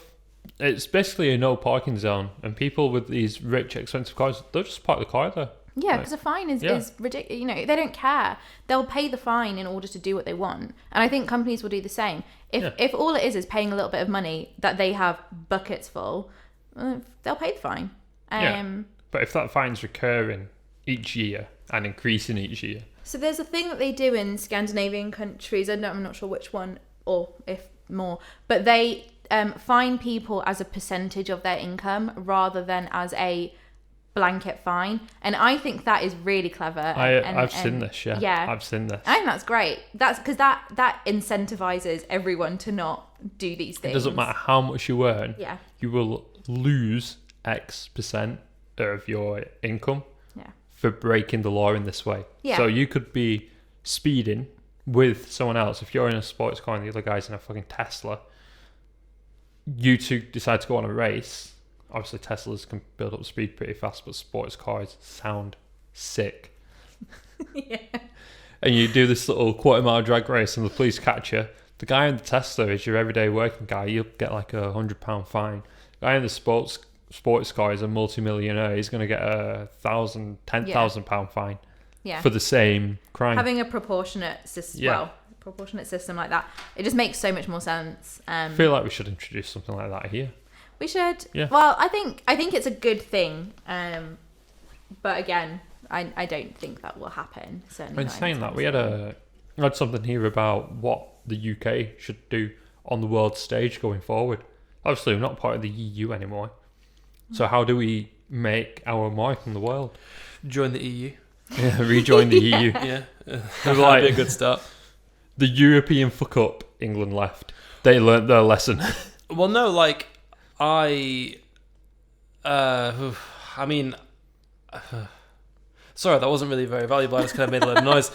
It's basically a no parking zone, and people with these rich, expensive cars, they'll just park the car there. Yeah, because a fine is ridiculous. You know, they don't care. They'll pay the fine in order to do what they want. And I think companies will do the same. If all it is paying a little bit of money that they have buckets full, they'll pay the fine. But if that fine's recurring each year and increasing each year. So there's a thing that they do in Scandinavian countries. I'm not sure which one or if more, but they fine people as a percentage of their income rather than as a blanket fine, and I think that is really clever. I've seen this. Yeah, I've seen this. I think that's great. That's because that incentivizes everyone to not do these things. It doesn't matter how much you earn. Yeah, you will lose X% of your income. Yeah, for breaking the law in this way. Yeah. So you could be speeding with someone else. If you're in a sports car and the other guy's in a fucking Tesla, you two decide to go on a race. Obviously, Teslas can build up speed pretty fast, but sports cars sound sick. Yeah. And you do this little quarter-mile drag race, and the police catch you. The guy in the Tesla is your everyday working guy. You'll get like £100 fine. The guy in the sports car is a multi-millionaire. He's going to get £10,000 fine for the same crime. Having a proportionate system, proportionate system like that, it just makes so much more sense. I feel like we should introduce something like that here. We should. Yeah. Well, I think it's a good thing. But again, I don't think that will happen. Certainly. In saying that, we had something here about what the UK should do on the world stage going forward. Obviously, we're not part of the EU anymore. So how do we make our mark in the world? Join the EU. Yeah, rejoin the EU. Yeah, that'd be a good start. The European fuck up England left. They learnt their lesson. Well, no, like I mean, sorry, that wasn't really very valuable. I just kind of made a lot of noise.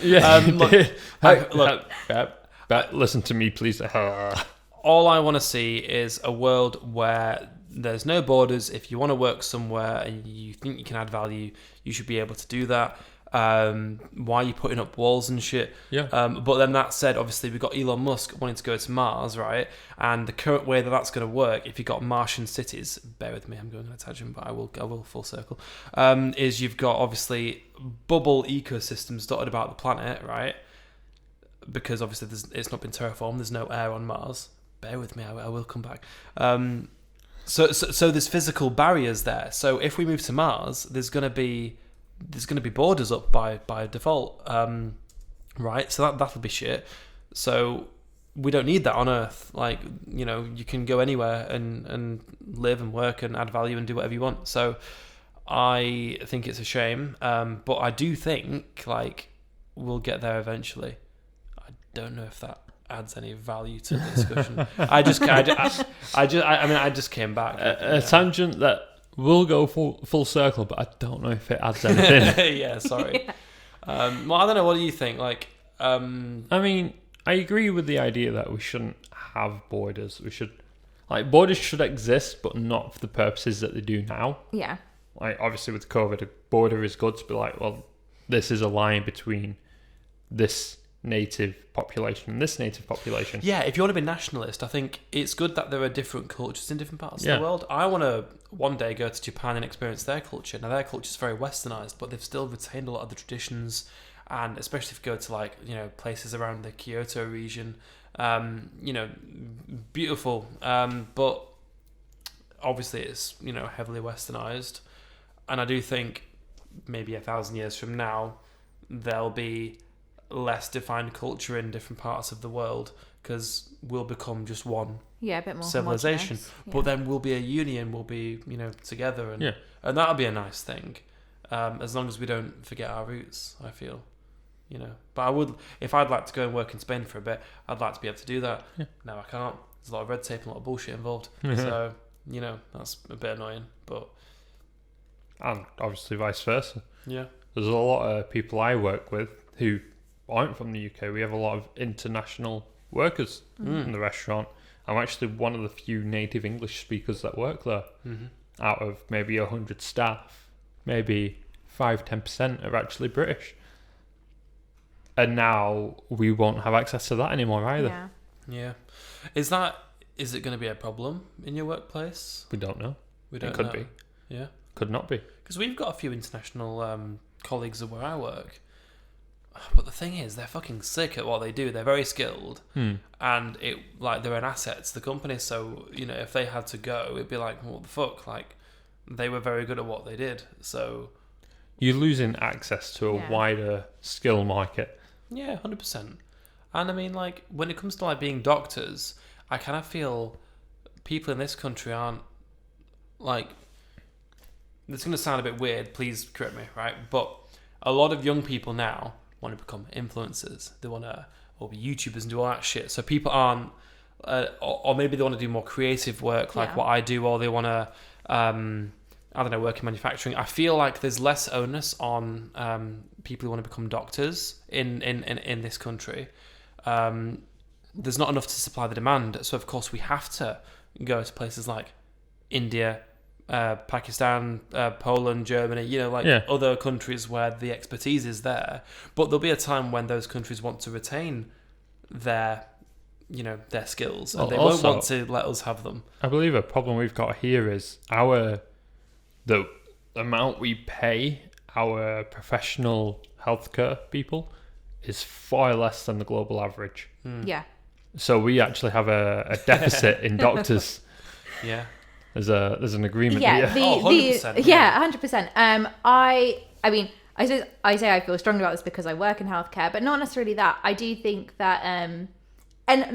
Listen to me, please. All I want to see is a world where there's no borders. If you want to work somewhere and you think you can add value, you should be able to do that. Why are you putting up walls and shit? Yeah. But then that said, obviously we've got Elon Musk wanting to go to Mars, right? And the current way that that's going to work, if you've got Martian cities, bear with me, I'm going on a tangent, but I will full circle. Is you've got obviously bubble ecosystems dotted about the planet, right? Because obviously it's not been terraformed. There's no air on Mars. Bear with me, I will come back. So there's physical barriers there. So if we move to Mars, there's going to be borders up by default, right? So that'll be shit. So we don't need that on Earth. Like, you know, you can go anywhere and live and work and add value and do whatever you want. So I think it's a shame, but I do think like we'll get there eventually. I don't know if that adds any value to the discussion. I just came back. A tangent that will go full circle, but I don't know if it adds anything. Yeah, sorry. Well, I don't know. What do you think? Like, I mean, I agree with the idea that we shouldn't have borders. Borders should exist, but not for the purposes that they do now. Yeah. Like, obviously with COVID, a border is good to be like, well, this is a line between this native population and this native population. Yeah, if you want to be nationalist, I think it's good that there are different cultures in different parts of the world. I want to one day go to Japan and experience their culture. Now, their culture is very westernized, but they've still retained a lot of the traditions, and especially if you go to, like, you know, places around the Kyoto region, you know, beautiful, but obviously it's, you know, heavily westernized. And I do think maybe 1,000 years from now, there'll be less defined culture in different parts of the world because we'll become just one a bit more civilization. But then we'll be a union, we'll be, together, and that'll be a nice thing, as long as we don't forget our roots, I feel. But if I'd like to go and work in Spain for a bit, I'd like to be able to do that. No, I can't. There's a lot of red tape and a lot of bullshit involved. So, that's a bit annoying, but... And obviously vice versa. Yeah. There's a lot of people I work with who aren't from the UK. We have a lot of international workers in the restaurant. I'm actually one of the few native English speakers that work there. Out of maybe 100 staff, maybe 5-10% are actually British. And now we won't have access to that anymore either. Yeah. Is it going to be a problem in your workplace? We don't know. It could be. Yeah. Could not be. Because we've got a few international colleagues of where I work. But the thing is, they're fucking sick at what they do. They're very skilled. And they're an asset to the company. So, if they had to go, it'd be like, what the fuck? Like, they were very good at what they did. So... You're losing access to a wider skill market. Yeah, 100%. And I mean, like, when it comes to like being doctors, I kind of feel people in this country aren't like... It's going to sound a bit weird, please correct me, right? But a lot of young people now want to become influencers. They want to be YouTubers and do all that shit. So people aren't... or maybe they want to do more creative work like what I do, or they want to... I don't know, work in manufacturing. I feel like there's less onus on people who want to become doctors in this country. There's not enough to supply the demand. So, of course, we have to go to places like India, Pakistan, Poland, Germany, other countries where the expertise is there. But there'll be a time when those countries want to retain their skills, and they won't want to let us have them. I believe a problem we've got here is the amount we pay our professional healthcare people is far less than the global average. Yeah. So we actually have a deficit in doctors. Yeah. There's an agreement. Yeah. Here. 100%. Yeah, 100%. I mean, I say I feel strongly about this because I work in healthcare, but not necessarily that. I do think that, and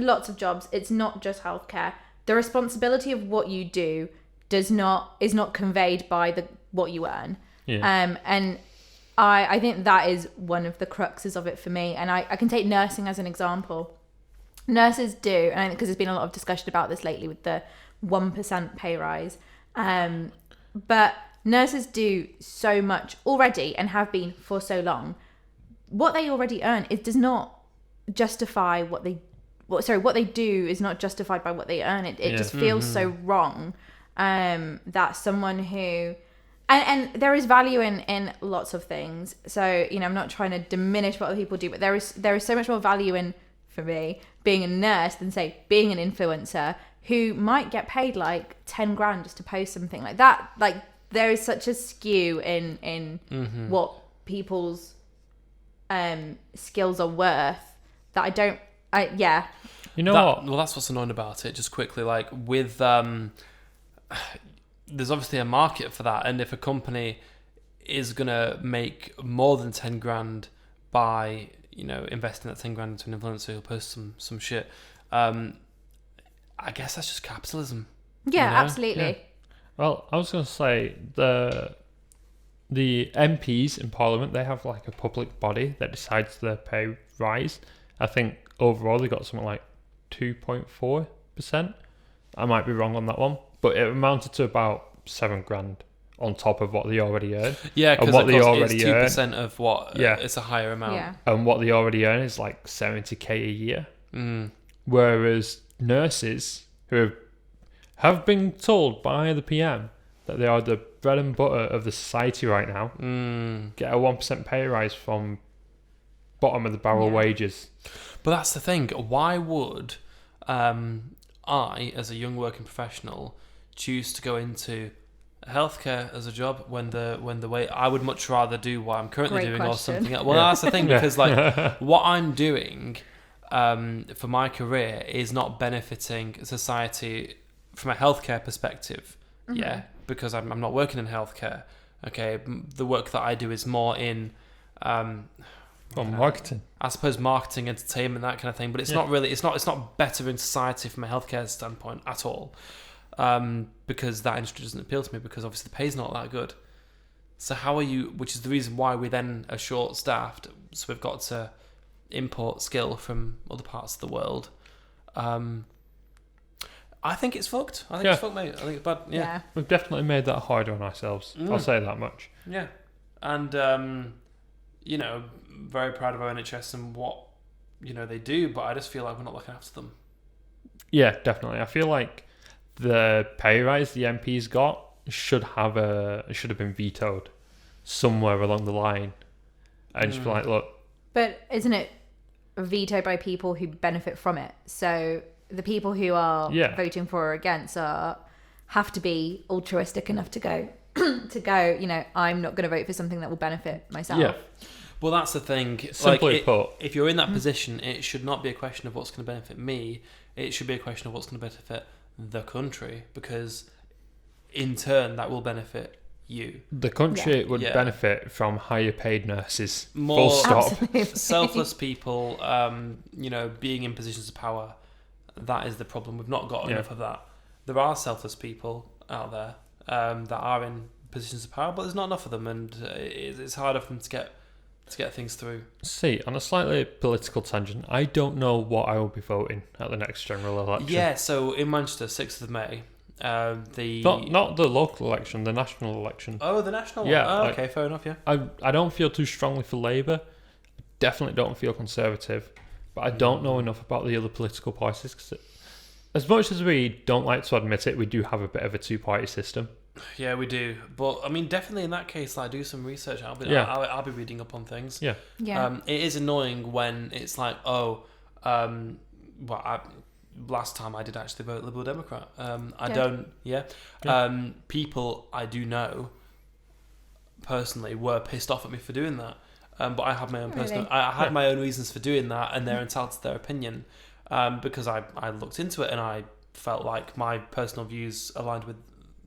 lots of jobs, it's not just healthcare. The responsibility of what you do is not conveyed by what you earn. Yeah. And I think that is one of the cruxes of it for me. And I can take nursing as an example. Nurses do, and I think because there's been a lot of discussion about this lately with the 1% pay rise. But nurses do so much already and have been for so long. What they already earn, it does not justify what they do is not justified by what they earn. It just feels so wrong. That someone who, and there is value in lots of things. So, I'm not trying to diminish what other people do, but there is so much more value in, for me, being a nurse than say being an influencer who might get paid like 10 grand just to post something like that. Like there is such a skew in what people's skills are worth that I don't. You know what? Well, that's what's annoying about it. Just quickly, like with there's obviously a market for that, and if a company is gonna make more than 10 grand by investing that 10 grand into an influencer who'll post some shit, I guess that's just capitalism. Yeah, absolutely. Yeah. Well, I was gonna say the MPs in Parliament, they have like a public body that decides the pay rise. I think overall they got something like 2.4%. I might be wrong on that one, but it amounted to about 7 grand on top of what they already earn. Yeah, because it's 2% of what. Yeah, it's a higher amount. Yeah. And what they already earn is like 70k a year. Whereas nurses who have been told by the PM that they are the bread and butter of the society right now get a 1% pay rise from bottom of the barrel wages. But that's the thing. Why would I, as a young working professional, choose to go into healthcare as a job when the way I would much rather do what I'm currently doing or something else? Well, that's the thing, because like what I'm doing for my career is not benefiting society from a healthcare perspective. Yeah, because I'm not working in healthcare. okay, the work that I do is more in marketing. I suppose marketing, entertainment, that kind of thing. But it's not really. It's not better in society from a healthcare standpoint at all, because that industry doesn't appeal to me. Because obviously the pay's not that good. So how are you? Which is the reason why we then are short-staffed. So we've got to import skill from other parts of the world. I think it's fucked. It's fucked, mate. I think it's bad. Yeah. We've definitely made that harder on ourselves. I'll say that much. Yeah. And, very proud of our NHS and what, they do, but I just feel like we're not looking after them. Yeah, definitely. I feel like the pay rise the MPs got should have been vetoed somewhere along the line. And just be like, look. But isn't it vetoed by people who benefit from it? So the people who are voting for or against have to be altruistic enough to go, I'm not going to vote for something that will benefit myself. Yeah. Well, that's the thing. Simply put, if you're in that position, it should not be a question of what's going to benefit me. It should be a question of what's going to benefit the country, because in turn, that will benefit you. The country would benefit from higher paid nurses. More full stop. Selfless people, being in positions of power. That is the problem. We've not got enough of that. There are selfless people out there that are in positions of power, but there's not enough of them, and it's harder for them to get things through. See, on a slightly political tangent, I don't know what I will be voting at the next general election. Yeah, so in Manchester, 6th of May, not the local election, the national election. Oh, the national one. Yeah. Okay, fair enough. Yeah. I don't feel too strongly for Labour. Definitely don't feel Conservative. But I don't know enough about the other political parties, because as much as we don't like to admit it, we do have a bit of a two-party system. Yeah, we do. But I mean, definitely in that case, do some research. I'll be reading up on things. Yeah. Yeah. It is annoying when it's like, last time I did actually vote Liberal Democrat. People I do know personally were pissed off at me for doing that. But I had my own I had my own reasons for doing that, and they're entitled to their opinion, because I looked into it and I felt like my personal views aligned with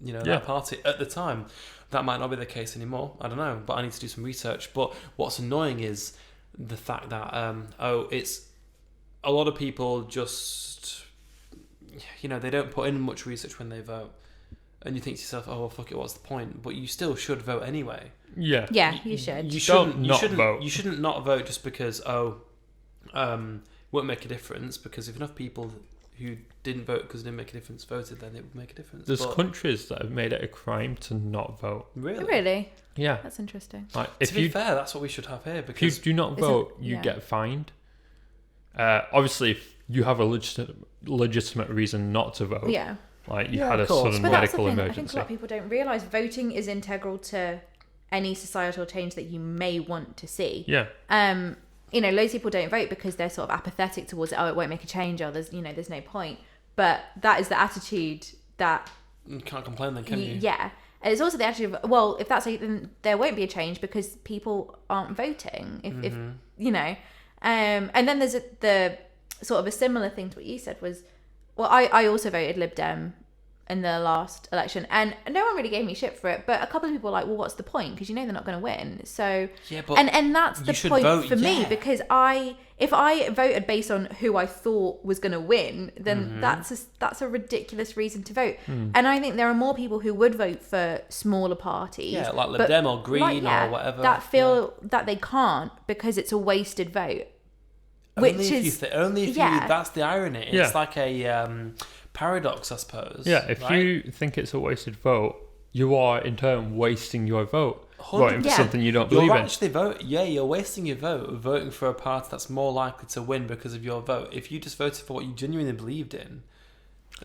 that party at the time. That might not be the case anymore. I don't know, but I need to do some research. But what's annoying is the fact that it's a lot of people just they don't put in much research when they vote, and you think to yourself, oh well, fuck it, what's the point? But you still should vote anyway. Yeah. Yeah, you should. You shouldn't vote. You shouldn't not vote just because won't make a difference, because if enough people who didn't vote because it didn't make a difference voted, then it would make a difference. There's countries that have made it a crime to not vote. Really? Yeah. That's interesting. To be fair, that's what we should have here. Because if you do not vote, you get fined. Obviously, if you have a legitimate reason not to vote, you had a sudden medical emergency. I think a lot of people don't realise voting is integral to any societal change that you may want to see. Yeah. Loads of people don't vote because they're sort of apathetic towards it. Oh, it won't make a change. Or there's no point. But that is the attitude that you can't complain then, can you? Yeah. And it's also the attitude of, well, if that's then there won't be a change because people aren't voting. If and then there's the sort of a similar thing to what you said was, well, I also voted Lib Dem in the last election, and no one really gave me shit for it, but a couple of people were like, well, what's the point, because they're not going to win. So but and that's the point for me, because if I voted based on who I thought was going to win, then that's a ridiculous reason to vote. And I think there are more people who would vote for smaller parties, like Lib Dem or Green or whatever, that feel that they can't because it's a wasted vote. Only if you that's the irony. It's like a paradox, I suppose. Yeah, if you think it's a wasted vote, you are in turn wasting your vote voting for something you don't believe in. You're wasting your vote voting for a party that's more likely to win because of your vote. If you just voted for what you genuinely believed in,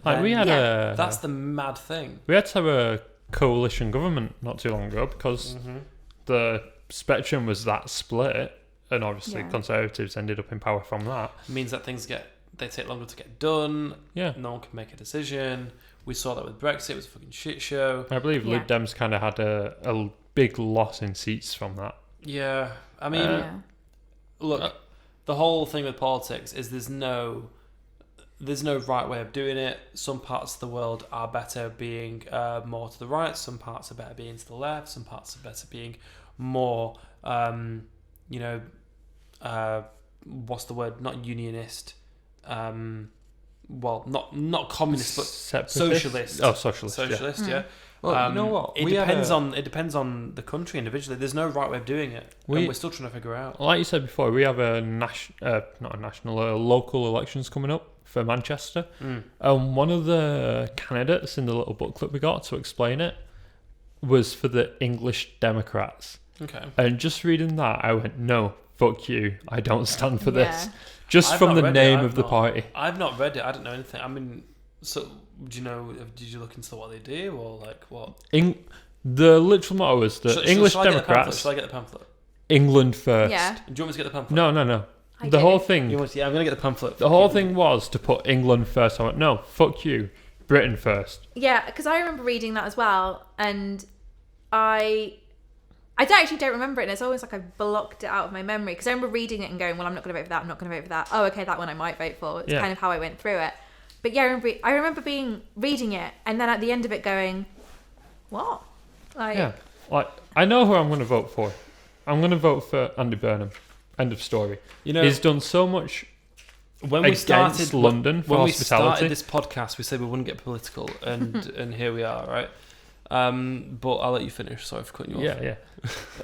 that's the mad thing. We had to have a coalition government not too long ago because the spectrum was that split, and obviously Conservatives ended up in power from that. It means that they take longer to get done. Yeah. No one can make a decision. We saw that with Brexit. It was a fucking shit show. I believe Lib Dems kind of had a big loss in seats from that. Yeah. I mean, look, the whole thing with politics is there's no there's no right way of doing it. Some parts of the world are better being more to the right. Some parts are better being to the left. Some parts are better being more, what's the word? Not unionist. Well, not communist, but socialist. Oh, socialist. Socialist, yeah. Well, you know what? It depends on the country individually. There's no right way of doing it, and we're still trying to figure out. Like you said before, we have a local elections coming up for Manchester. One of the candidates in the little booklet we got to explain it was for the English Democrats. Okay. And just reading that, I went, no, fuck you. I don't stand for this. Just from the name of the party. I've not read it. I don't know anything. I mean, so do you know? Did you look into what they do or like what? The literal motto was the English Democrats. Shall I get the pamphlet? England first. Yeah. Do you want me to get the pamphlet? No. The whole thing. I'm going to get the pamphlet. The whole thing was to put England first. I went, no, fuck you. Britain first. Yeah, because I remember reading that as well, and I actually don't remember it, and it's always like I've blocked it out of my memory, because I remember reading it and going, well, I'm not going to vote for that, I'm not going to vote for that. Oh, okay, that one I might vote for. It's kind of how I went through it. But yeah, I remember reading it, and then at the end of it going, what? Like I know who I'm going to vote for. I'm going to vote for Andy Burnham. End of story. He's done so much London for hospitality. When we started this podcast, we said we wouldn't get political, and here we are, right? But I'll let you finish. Sorry for cutting you off.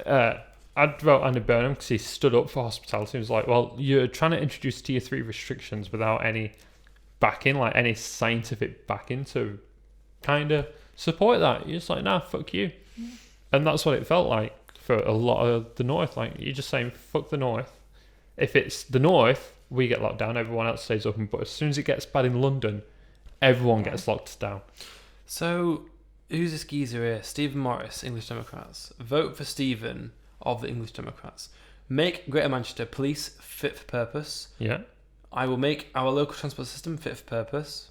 Yeah. I'd vote Andy Burnham because he stood up for hospitality. He was like, well, you're trying to introduce tier 3 restrictions without any backing, like any scientific backing to kind of support that. You're just like, nah, fuck you. And that's what it felt like for a lot of the North. Like, you're just saying, fuck the North. If it's the North, we get locked down, everyone else stays open. But as soon as it gets bad in London, everyone gets locked down. So, who's this geezer here? Stephen Morris, English Democrats. Vote for Stephen of the English Democrats. Make Greater Manchester police fit for purpose. Yeah. I will make our local transport system fit for purpose.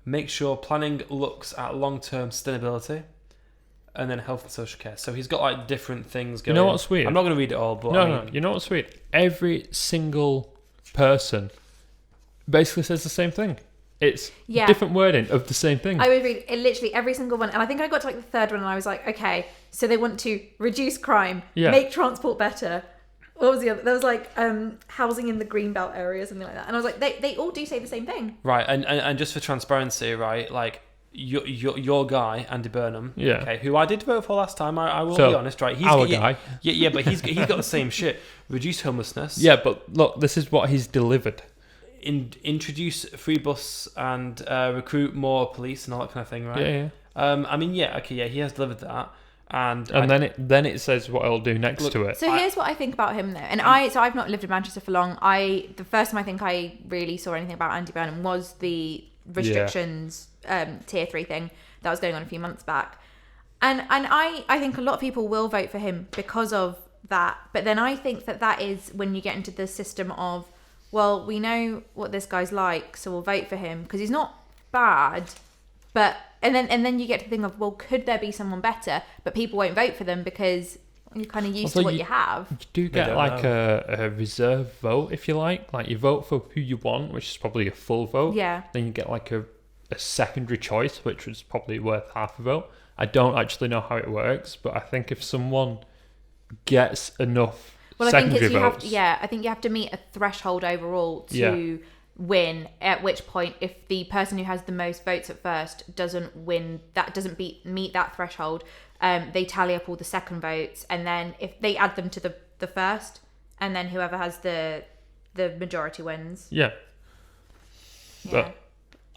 Make sure planning looks at long-term sustainability. And then health and social care. So he's got like different things going. You know what's weird? I'm not going to read it all, but no. You know what's weird? Every single person basically says the same thing. It's different wording of the same thing. I would read it, literally every single one, and I think I got to like the third one, and I was like, okay, so they want to reduce crime, make transport better. What was the other? There was like housing in the greenbelt area, something like that, and I was like, they all do say the same thing. Right, and just for transparency, right, like your guy Andy Burnham, okay, who I did vote for last time. I will be honest, right? He's our guy, but he's got the same shit. Reduce homelessness. Yeah, but look, this is what he's delivered. Introduce free bus and recruit more police and all that kind of thing, right? Yeah. I mean, he has delivered that, and then it says what it'll do next to it. So here's what I think about him though, and I've not lived in Manchester for long. The first time I think I really saw anything about Andy Burnham was the restrictions tier 3 thing that was going on a few months back, and I think a lot of people will vote for him because of that. But then I think that is when you get into the system of, well, we know what this guy's like, so we'll vote for him because he's not bad. But and then you get to the thing of, well, could there be someone better? But people won't vote for them because you're kind of used to what you have. You do get like a reserve vote, if you like. Like you vote for who you want, which is probably a full vote. Yeah. Then you get like a secondary choice, which was probably worth half a vote. I don't actually know how it works, but I think if someone gets enough secondary votes, I think you have to meet a threshold overall to win, at which point if the person who has the most votes at first doesn't meet that threshold, they tally up all the second votes, and then if they add them to the first, and then whoever has the majority wins. But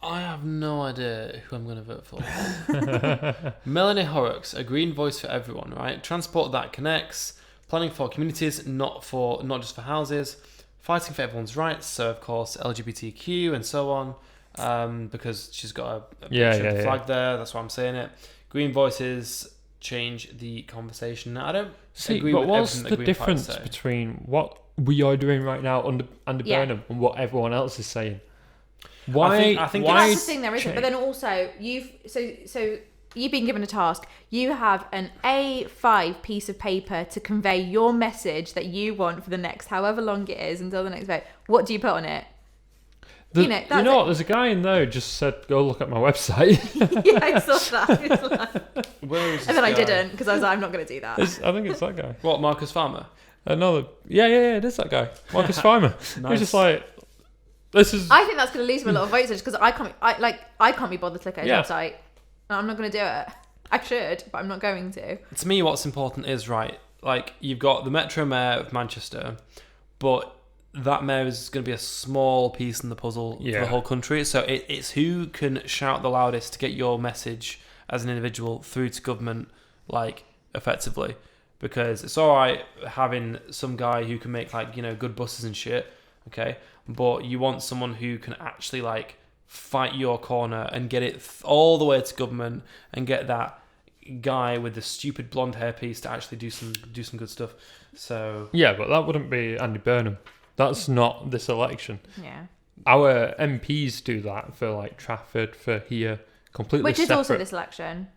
I have no idea who I'm going to vote for. Melanie Horrocks, a green voice for everyone, right? Transport that connects, planning for communities, not just for houses, fighting for everyone's rights, so of course LGBTQ and so on, because she's got a flag there, that's why I'm saying it. Green voices change the conversation. I don't agree with what's everything the that difference between what we are doing right now under Burnham and what everyone else is saying? Why? I think that's the thing there, isn't it? But then also you've been given a task. You have an A5 piece of paper to convey your message that you want for the next however long it is until the next vote. What do you put on it? You know what? There's a guy in there who just said, "Go look at my website." Yeah, I saw that. And then I didn't because I was like, I'm not going to do that. I think it's that guy. What, Marcus Farmer? Another. Yeah, it is that guy, Marcus Farmer. Nice. He's just like, this is. I think that's going to lose me a lot of votes because I can't be bothered to look at his website. And I'm not going to do it. I should, but I'm not going to. To me, what's important is, right, like, you've got the Metro Mayor of Manchester, but that mayor is going to be a small piece in the puzzle for the whole country. So it's who can shout the loudest to get your message as an individual through to government, like, effectively. Because it's all right having some guy who can make, like, you know, good buses and shit, okay? But you want someone who can actually, like, fight your corner and get it all the way to government and get that guy with the stupid blonde hairpiece to actually do some good stuff. So yeah, but that wouldn't be Andy Burnham. That's not this election. Yeah. Our MPs do that for, like, Trafford, for here, completely Which is separate. also this election.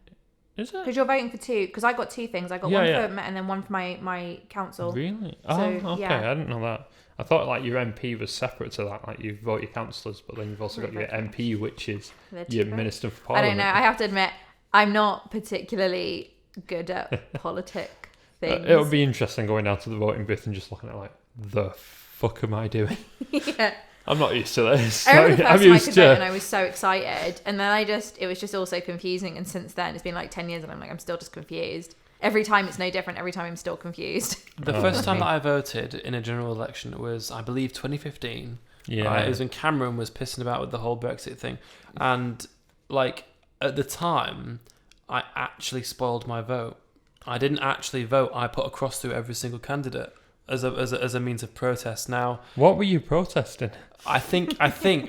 Is it? Because you're voting for two. Because I got two things. I got one for Met and then one for my council. Really? So, okay. I didn't know that. I thought, like, your MP was separate to that. Like, you vote your councillors, but then you've also got your MP, which is your Minister for Parliament. I don't know. I have to admit, I'm not particularly good at politic things. It would be interesting going down to the voting booth and just looking at, like, the fuck am I doing? Yeah. I'm not used to this. I remember the first time I could vote and I was so excited. And then it was just all so confusing. And since then, it's been like 10 years and I'm still just confused. Every time it's no different. Every time I'm still confused. The first time that I voted in a general election was, I believe, 2015. Yeah. It was when Cameron was pissing about with the whole Brexit thing. And, like, at the time, I actually spoiled my vote. I didn't actually vote. I put a cross through every single candidate as a means of protest. Now, what were you protesting? I think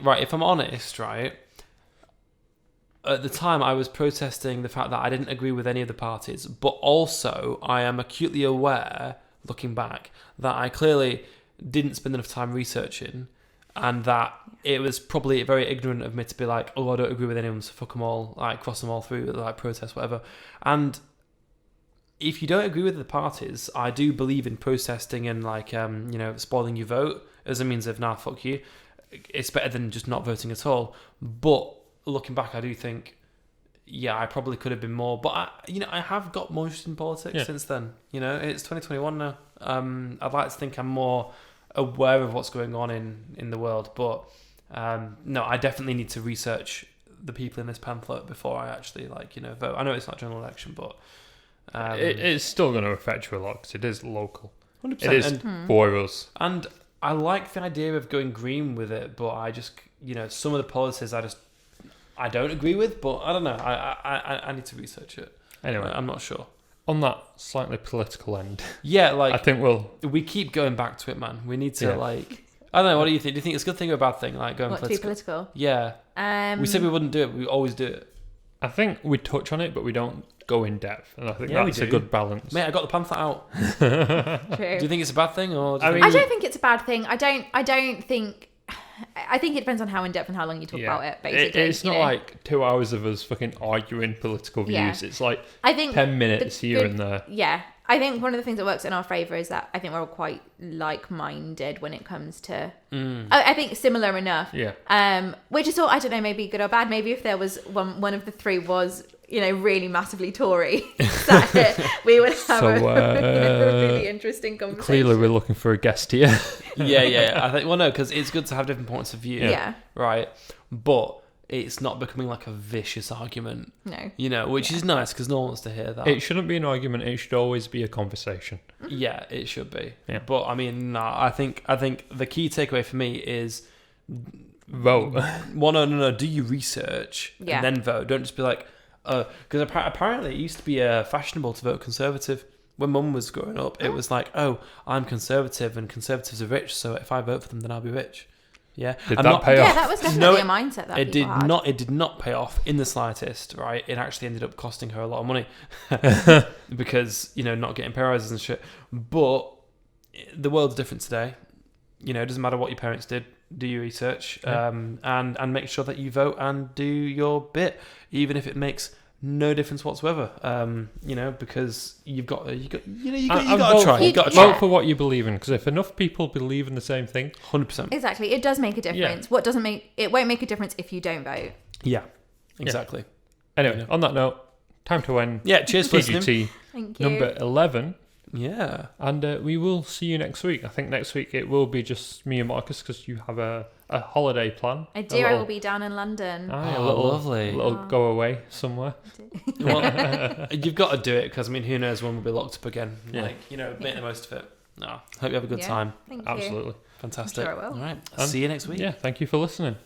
right, if I'm honest, right, at the time I was protesting the fact that I didn't agree with any of the parties, but also I am acutely aware, looking back, that I clearly didn't spend enough time researching, and that it was probably very ignorant of me to be like, oh, I don't agree with anyone, so fuck them all, like, cross them all through, like, protest, whatever. And if you don't agree with the parties, I do believe in protesting and, like, spoiling your vote as a means of, nah, fuck you. It's better than just not voting at all. But looking back, I do think, I probably could have been more. But I have got more interested in politics since then. You know, it's 2021 now. I'd like to think I'm more aware of what's going on in the world. But no, I definitely need to research the people in this pamphlet before I actually, vote. I know it's not a general election, but it's still going to affect you a lot because it is local. 100%. It is for us. And I like the idea of going green with it, but I just, some of the policies I don't agree with, but I don't know. I need to research it. Anyway, I'm not sure. On that slightly political end, I think we keep going back to it, man. We need to I don't know. What do you think? Do you think it's a good thing or a bad thing? Like going political? To be political? Yeah. We said we wouldn't do it. But we always do it. I think we touch on it, but we don't go in depth, and I think that's a good balance. Mate, I got the pamphlet out. True. Do you think it's a bad thing, or? I don't think it's a bad thing. I think. I think it depends on how in depth and how long you talk about it. Basically, it's not like 2 hours of us fucking arguing political views. Yeah. It's like 10 minutes here and there. Yeah, I think one of the things that works in our favour is that I think we're all quite like-minded when it comes to. I think similar enough. Yeah. Which is all, I don't know, maybe good or bad. Maybe if there was one of the three was really massively Tory, we would have a really interesting conversation. Clearly, we're looking for a guest here. Yeah. I think no, because it's good to have different points of view. Yeah. Right, but it's not becoming like a vicious argument. No. Which is nice because no one wants to hear that. It shouldn't be an argument. It should always be a conversation. Yeah, it should be. Yeah. But I mean, I think the key takeaway for me is vote. Well, no. Do your research and then vote. Don't just be like. Because apparently it used to be fashionable to vote Conservative. When Mum was growing up, it was like, oh, I'm Conservative and Conservatives are rich, so if I vote for them, then I'll be rich. Yeah. Did that pay off? Yeah, that was definitely a mindset that it did not. It did not pay off in the slightest. Right. It actually ended up costing her a lot of money because not getting pay rises and shit. But the world's different today. It doesn't matter what your parents did. Do your research and make sure that you vote and do your bit, even if it makes no difference whatsoever. Because you got to try. You got to vote for what you believe in, because if enough people believe in the same thing, 100%. Exactly, it does make a difference. Yeah. It won't make a difference if you don't vote. Yeah, exactly. Yeah. Anyway, on that note, time to end. Yeah, cheers for listening. TGT Thank you. number 11. Yeah. And we will see you next week. I think next week it will be just me and Marcus, because you have a holiday plan. I do. I will be down in London. Lovely. A little go away somewhere. Well, you've got to do it, because, who knows when we'll be locked up again. Yeah. Make the most of it. No, hope you have a good time. Thank you. Absolutely. Fantastic. I'm sure I will. All right. See you next week. Yeah, thank you for listening.